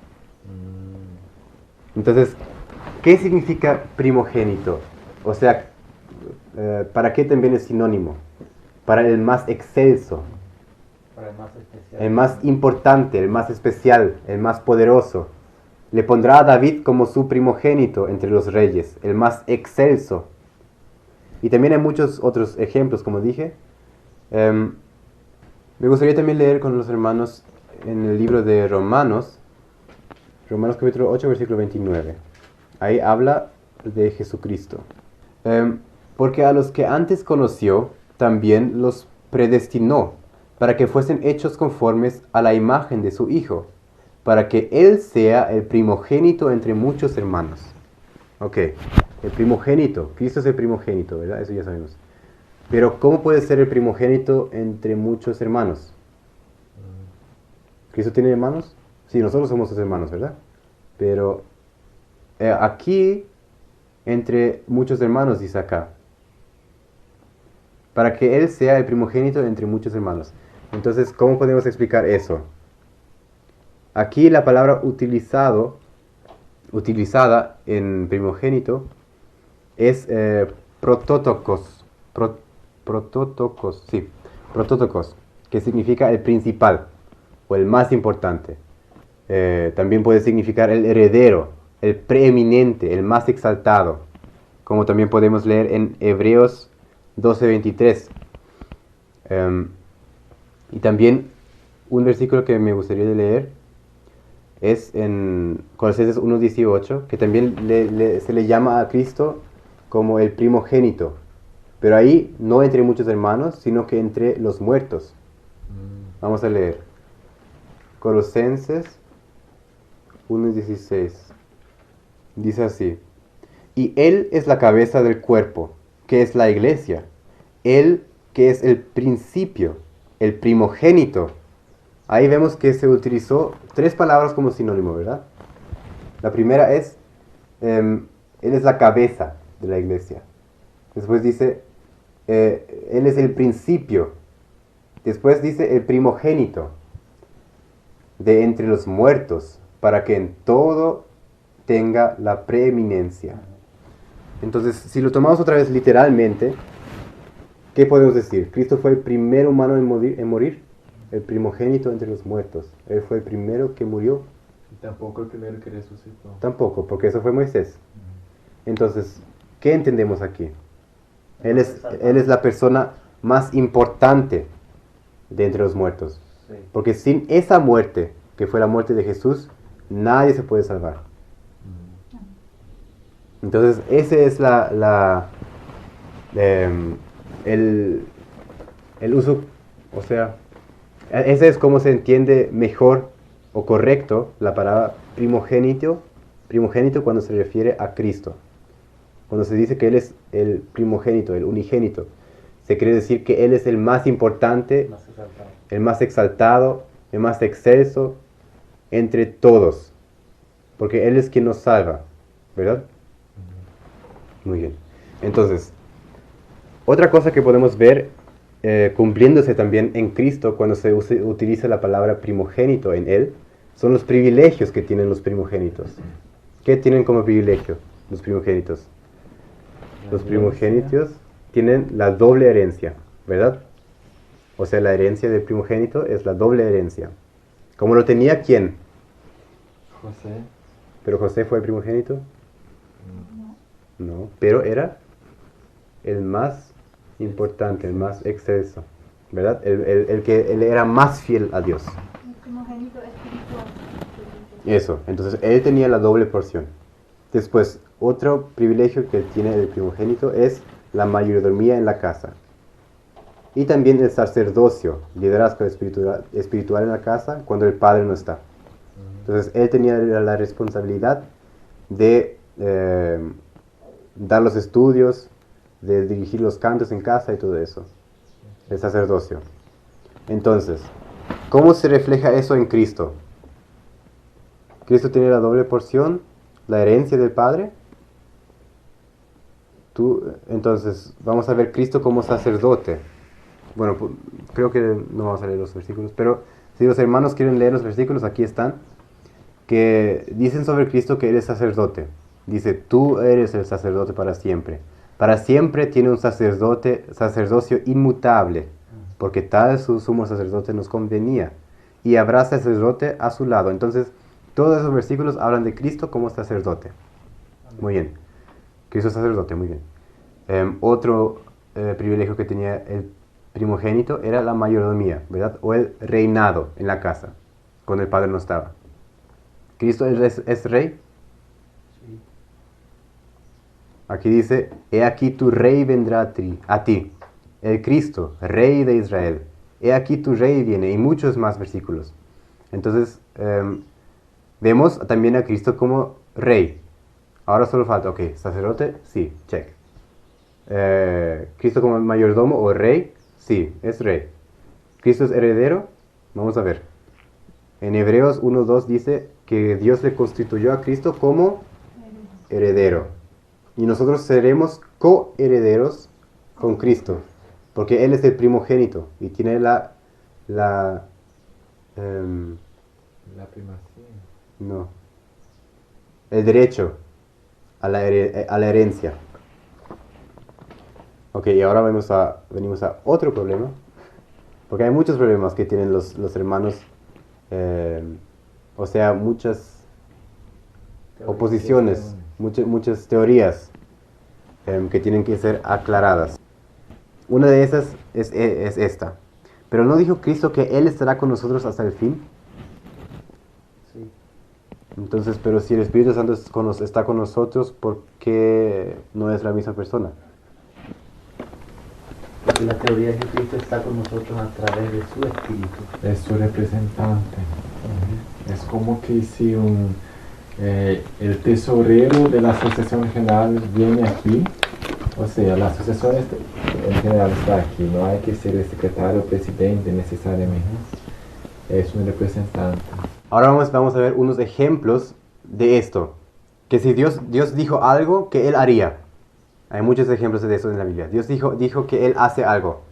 Entonces, ¿qué significa primogénito? O sea, ¿para qué también es sinónimo? Para el más excelso. Para el más especial. El más importante, el más especial, el más poderoso. Le pondrá a David como su primogénito entre los reyes, el más excelso. Y también hay muchos otros ejemplos, como dije. Me gustaría también leer con los hermanos en el libro de Romanos, Romanos capítulo 8, versículo 29. Ahí habla de Jesucristo. Porque a los que antes conoció, también los predestinó para que fuesen hechos conformes a la imagen de su Hijo, para que Él sea el primogénito entre muchos hermanos. Ok, el primogénito, Cristo es el primogénito, ¿verdad? Eso ya sabemos. Pero ¿cómo puede ser el primogénito entre muchos hermanos? ¿Cristo tiene hermanos? Sí, nosotros somos sus hermanos, ¿verdad? Pero aquí, entre muchos hermanos, dice acá, para que Él sea el primogénito entre muchos hermanos. Entonces, ¿cómo podemos explicar eso? Aquí la palabra utilizada en primogénito es prototokos, prototokos, que significa el principal o el más importante. También puede significar el heredero, el preeminente, el más exaltado, como también podemos leer en Hebreos 12:23. Y también un versículo que me gustaría leer es en Colosenses 1:18, que también se le llama a Cristo como el primogénito, pero ahí no entre muchos hermanos, sino que entre los muertos. Vamos a leer Colosenses 1:16. Dice así: y Él es la cabeza del cuerpo, que es la iglesia. Él que es el principio, el primogénito. Ahí vemos que se utilizó 3 palabras como sinónimo, ¿verdad? La primera es, Él es la cabeza de la iglesia. Después dice, Él es el principio. Después dice el primogénito de entre los muertos, para que en todo tenga la preeminencia. Entonces, si lo tomamos otra vez literalmente, ¿qué podemos decir? Cristo fue el primer humano en morir, el primogénito entre los muertos. Él fue el primero que murió. Y tampoco el primero que resucitó. Tampoco, porque eso fue Moisés. Entonces, ¿qué entendemos aquí? Él es la persona más importante de entre los muertos. Sí. Porque sin esa muerte, que fue la muerte de Jesús, nadie se puede salvar. Entonces, ese es el uso, o sea, ese es como se entiende mejor o correcto la palabra primogénito cuando se refiere a Cristo. Cuando se dice que Él es el primogénito, el unigénito, se quiere decir que Él es el más importante, el más exaltado, el más excelso entre todos. Porque Él es quien nos salva, ¿verdad? Muy bien. Entonces, otra cosa que podemos ver cumpliéndose también en Cristo cuando se utiliza la palabra primogénito en Él, son los privilegios que tienen los primogénitos. ¿Qué tienen como privilegio los primogénitos? Los primogénitos tienen la doble herencia, ¿verdad? O sea, la herencia del primogénito es la doble herencia. ¿Cómo lo tenía quién? José. ¿Pero José fue el primogénito? No, pero era el más importante, el más excelso, ¿verdad? El que él era más fiel a Dios. El primogénito espiritual. Eso, entonces él tenía la doble porción. Después, otro privilegio que tiene el primogénito es la mayordomía en la casa. Y también el sacerdocio, liderazgo espiritual en la casa cuando el padre no está. Entonces él tenía la responsabilidad de dar los estudios, de dirigir los cantos en casa y todo eso. El sacerdocio. Entonces, ¿cómo se refleja eso en Cristo? Cristo tiene la doble porción, la herencia del Padre. Entonces, vamos a ver Cristo como sacerdote. Bueno, creo que no vamos a leer los versículos, pero si los hermanos quieren leer los versículos, aquí están, que dicen sobre Cristo que Él es sacerdote. Dice, tú eres el sacerdote para siempre. Para siempre tiene un sacerdocio inmutable, porque tal su sumo sacerdote nos convenía. Y habrá sacerdote a su lado. Entonces, todos esos versículos hablan de Cristo como sacerdote. Muy bien. Cristo es sacerdote, muy bien. Otro privilegio que tenía el primogénito era la mayordomía, ¿verdad? O el reinado en la casa, cuando el padre no estaba. ¿Cristo es rey? Aquí dice, he aquí tu rey vendrá a ti. el Cristo, Rey de Israel. He aquí tu Rey viene, y muchos más versículos. Entonces, vemos también a Cristo como Rey. Ahora solo falta, ok, sacerdote, sí, check. Cristo como mayordomo o Rey, sí, es Rey. Cristo es heredero, vamos a ver. En Hebreos 1:2 dice que Dios le constituyó a Cristo como heredero. Y nosotros seremos coherederos con Cristo, porque Él es el primogénito y tiene la primacía. no, el derecho a la herencia. Ok, y ahora venimos a otro problema, porque hay muchos problemas que tienen los hermanos, o sea, muchas oposiciones, muchas teorías que tienen que ser aclaradas. Una de esas es esta. Pero ¿no dijo Cristo que Él estará con nosotros hasta el fin? Sí. Entonces, pero si el Espíritu Santo está con nosotros, ¿por qué no es la misma persona? Porque la teoría es que Cristo está con nosotros a través de su Espíritu. Es su representante. Es como que si el tesorero de la Asociación General viene aquí, o sea, la asociación en general está aquí, no hay que ser el secretario o presidente necesariamente, es un representante. Ahora vamos a ver unos ejemplos de esto. Que si Dios dijo algo que Él haría. Hay muchos ejemplos de eso en la Biblia. Dios dijo que Él hace algo,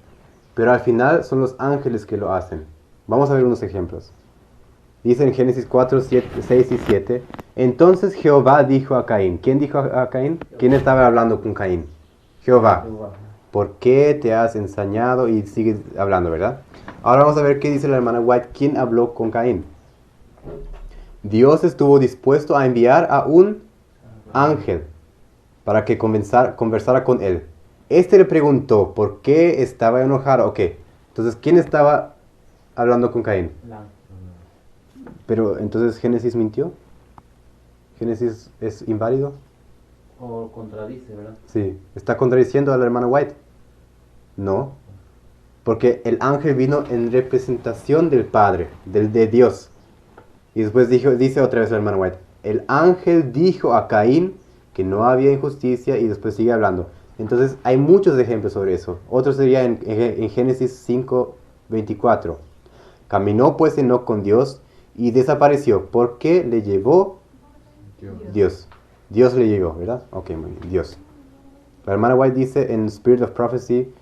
pero al final son los ángeles que lo hacen. Vamos a ver unos ejemplos. Dice en Génesis 4, 6 y 7, entonces Jehová dijo a Caín. ¿Quién dijo a Caín? ¿Quién estaba hablando con Caín? Jehová. ¿Por qué te has ensañado? Y sigue hablando, ¿verdad? Ahora vamos a ver qué dice la hermana White. ¿Quién habló con Caín? Dios estuvo dispuesto a enviar a un ángel para que conversara con él. Este le preguntó por qué estaba enojado. Ok, entonces, ¿quién estaba hablando con Caín? Pero, entonces, ¿Génesis mintió? ¿Génesis es inválido? O contradice, ¿verdad? Sí. ¿Está contradiciendo a la hermana White? No. Porque el ángel vino en representación del Padre, de Dios. Y después dice otra vez la hermana White, el ángel dijo a Caín que no había injusticia y después sigue hablando. Entonces hay muchos ejemplos sobre eso. Otro sería en Génesis 5:24. Caminó pues Enoc con Dios y desapareció. ¿Por qué le llevó Dios? Dios le llevó, ¿verdad? Ok, muy bien, Dios. La hermana White dice en Spirit of Prophecy,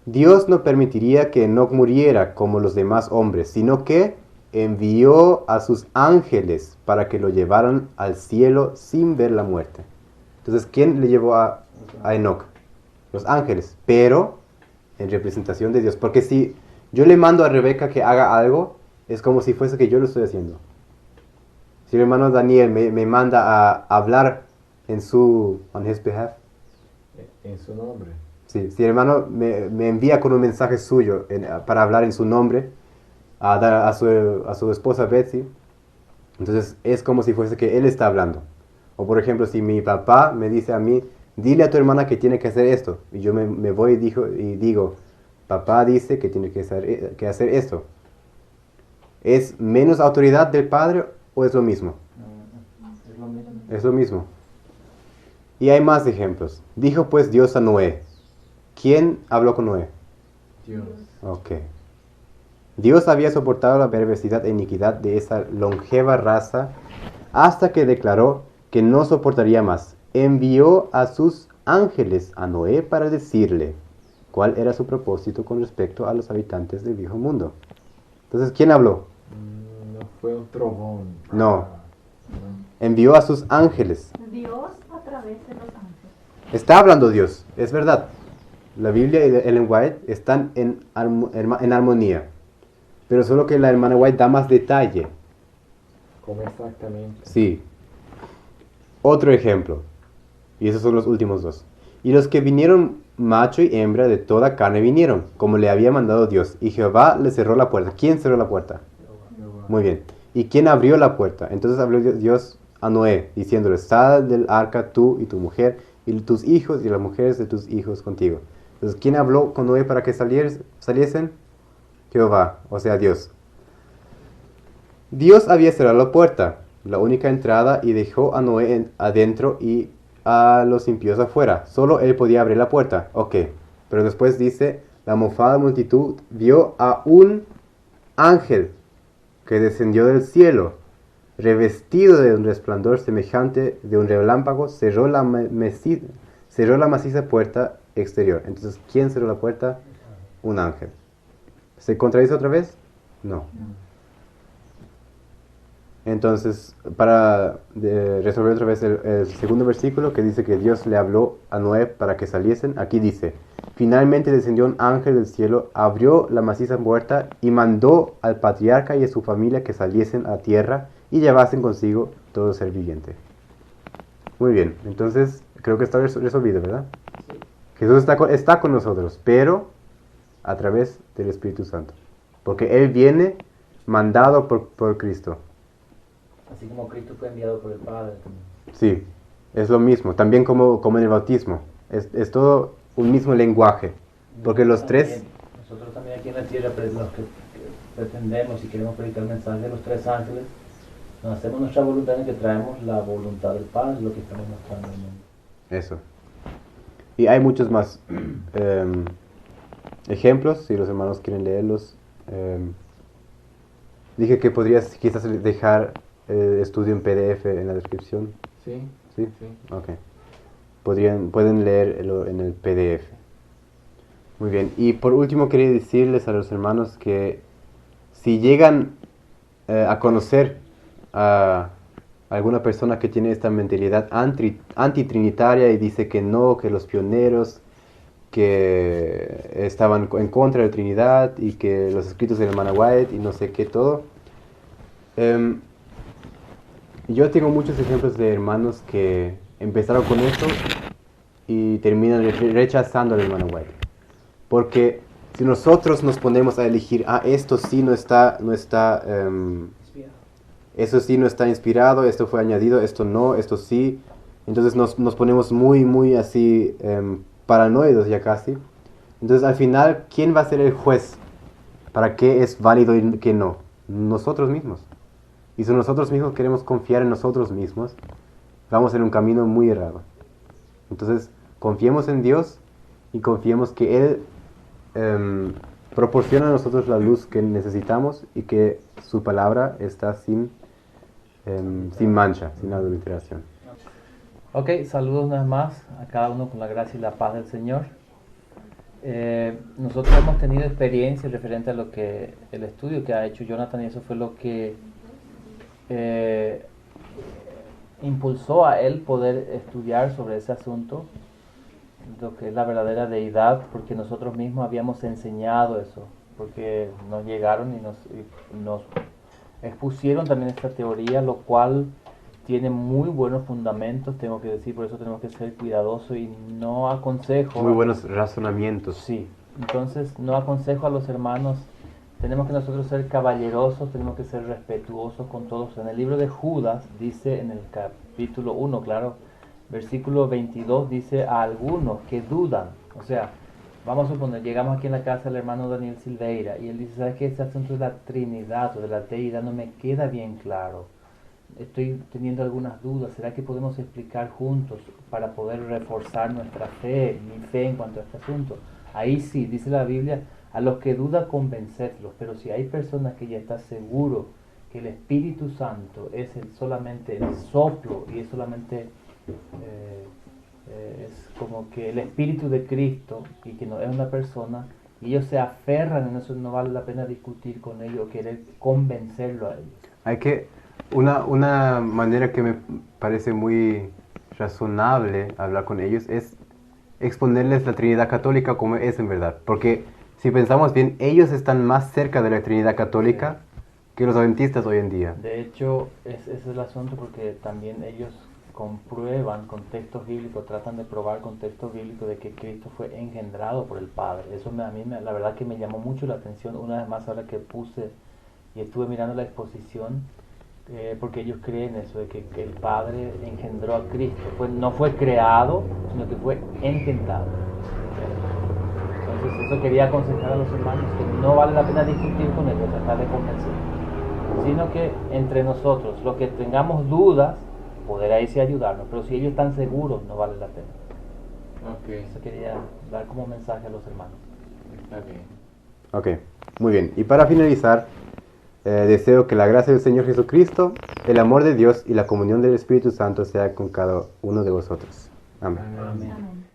Dios no permitiría que Enoc muriera como los demás hombres, sino que envió a sus ángeles para que lo llevaran al cielo sin ver la muerte. Entonces, ¿quién le llevó a Enoc? Los ángeles, pero en representación de Dios. Porque si yo le mando a Rebeca que haga algo, es como si fuese que yo lo estoy haciendo. Si el hermano Daniel me manda a hablar on his behalf. En su nombre. Sí, si el hermano me envía con un mensaje suyo para hablar en su nombre a su esposa Betsy, entonces es como si fuese que él está hablando. O por ejemplo, si mi papá me dice a mí, dile a tu hermana que tiene que hacer esto, y yo me voy y digo, papá dice que tiene que hacer esto. ¿Es menos autoridad del padre o es lo mismo? Es lo mismo. Es lo mismo. Y hay más ejemplos. Dijo pues Dios a Noé. ¿Quién habló con Noé? Dios. Ok. Dios había soportado la perversidad e iniquidad de esa longeva raza hasta que declaró que no soportaría más. Envió a sus ángeles a Noé para decirle cuál era su propósito con respecto a los habitantes del viejo mundo. Entonces, ¿quién habló? No fue un trovón. No. Envió a sus ángeles. Dios a través de los ángeles. Está hablando Dios, es verdad. La Biblia y Ellen White están en armonía. Pero solo que la hermana White da más detalle. ¿Cómo exactamente? Sí. Otro ejemplo. Y esos son los últimos dos. Y los que vinieron, macho y hembra de toda carne vinieron, como le había mandado Dios. Y Jehová le cerró la puerta. ¿Quién cerró la puerta? Jehová. Muy bien. ¿Y quién abrió la puerta? Entonces habló Dios a Noé, diciéndole, sal del arca tú y tu mujer, y tus hijos y las mujeres de tus hijos contigo. Entonces, ¿quién habló con Noé para que saliesen? Jehová, o sea, Dios. Dios había cerrado la puerta, la única entrada, y dejó a Noé adentro y a los impíos afuera. Solo él podía abrir la puerta. Ok, pero después dice, la mofada multitud vio a un ángel que descendió del cielo, revestido de un resplandor semejante de un relámpago, cerró la maciza puerta exterior. Entonces, ¿quién cerró la puerta? Un ángel. ¿Se contradice otra vez? No. Entonces, para resolver otra vez el segundo versículo que dice que Dios le habló a Noé para que saliesen, aquí dice, finalmente descendió un ángel del cielo, abrió la maciza puerta y mandó al patriarca y a su familia que saliesen a tierra y llevasen consigo todo ser viviente. Muy bien, entonces creo que está resolvido, ¿verdad? Jesús está con nosotros, pero a través del Espíritu Santo, porque Él viene mandado por Cristo. Así como Cristo fue enviado por el Padre. Sí, es lo mismo, también como en el bautismo, es todo un mismo lenguaje, porque los tres... Nosotros también aquí en la tierra, los que pretendemos y queremos predicar el mensaje de los tres ángeles, nos hacemos nuestra voluntad en que traemos la voluntad del Padre, lo que estamos mostrando al mundo. Eso. Y hay muchos más ejemplos, si los hermanos quieren leerlos. Dije que podrías quizás dejar el estudio en PDF en la descripción. Sí. ¿Sí? Sí. Ok. Pueden leerlo en el PDF. Muy bien. Y por último quería decirles a los hermanos que si llegan a conocer a alguna persona que tiene esta mentalidad antitrinitaria y dice que no, que los pioneros que estaban en contra de la Trinidad y que los escritos del hermano White y no sé qué todo. Yo tengo muchos ejemplos de hermanos que empezaron con esto y terminan rechazando al hermano White. Porque si nosotros nos ponemos a elegir, esto sí eso sí no está inspirado, esto fue añadido, esto no, esto sí. Entonces nos ponemos muy, muy así paranoidos ya casi. Entonces al final, ¿quién va a ser el juez para qué es válido y qué no? Nosotros mismos. Y si nosotros mismos queremos confiar en nosotros mismos, vamos en un camino muy errado. Entonces confiemos en Dios y confiemos que Él proporciona a nosotros la luz que necesitamos y que su palabra está sin mancha, sin adulteración. Ok, saludos una vez más a cada uno con la gracia y la paz del Señor. Nosotros hemos tenido experiencias referente a lo que el estudio que ha hecho Jonathan, y eso fue lo que impulsó a él poder estudiar sobre ese asunto, lo que es la verdadera deidad, porque nosotros mismos habíamos enseñado eso, porque nos llegaron y nos expusieron también esta teoría, lo cual tiene muy buenos fundamentos, tengo que decir, por eso tenemos que ser cuidadosos y no aconsejo... Muy buenos razonamientos. Sí, entonces no aconsejo a los hermanos, tenemos que nosotros ser caballerosos, tenemos que ser respetuosos con todos. En el libro de Judas dice en el capítulo 1, claro, versículo 22, dice a algunos que dudan, o sea, vamos a suponer, llegamos aquí en la casa del hermano Daniel Silveira y él dice, ¿sabes qué? Ese asunto de la Trinidad o de la deidad no me queda bien claro. Estoy teniendo algunas dudas. ¿Será que podemos explicar juntos para poder reforzar nuestra fe, mi fe en cuanto a este asunto? Ahí sí, dice la Biblia, a los que dudan convencerlos. Pero si hay personas que ya están seguros que el Espíritu Santo es solamente el soplo y es solamente... es como que el Espíritu de Cristo y que no es una persona, y ellos se aferran en eso, no vale la pena discutir con ellos o querer convencerlo a ellos. Una manera que me parece muy razonable hablar con ellos es exponerles la Trinidad Católica como es en verdad, porque si pensamos bien, ellos están más cerca de la Trinidad Católica que los adventistas hoy en día. De hecho, ese es el asunto, porque también ellos comprueban con textos bíblicos, tratan de probar con textos bíblicos de que Cristo fue engendrado por el Padre. Eso a mí la verdad que me llamó mucho la atención, una vez más ahora que puse y estuve mirando la exposición, porque ellos creen eso, de que el Padre engendró a Cristo. No fue creado, sino que fue engendrado. Entonces eso quería aconsejar a los hermanos, que no vale la pena discutir con ellos, tratar de convencer, sino que entre nosotros, los que tengamos dudas, poder ahí sí ayudarnos, pero si ellos están seguros, no vale la pena. Ok, Eso quería dar como mensaje a los hermanos. está bien. Ok, muy bien. Y para finalizar, deseo que la gracia del Señor Jesucristo, el amor de Dios y la comunión del Espíritu Santo sea con cada uno de vosotros. Amén. Amén. Amén.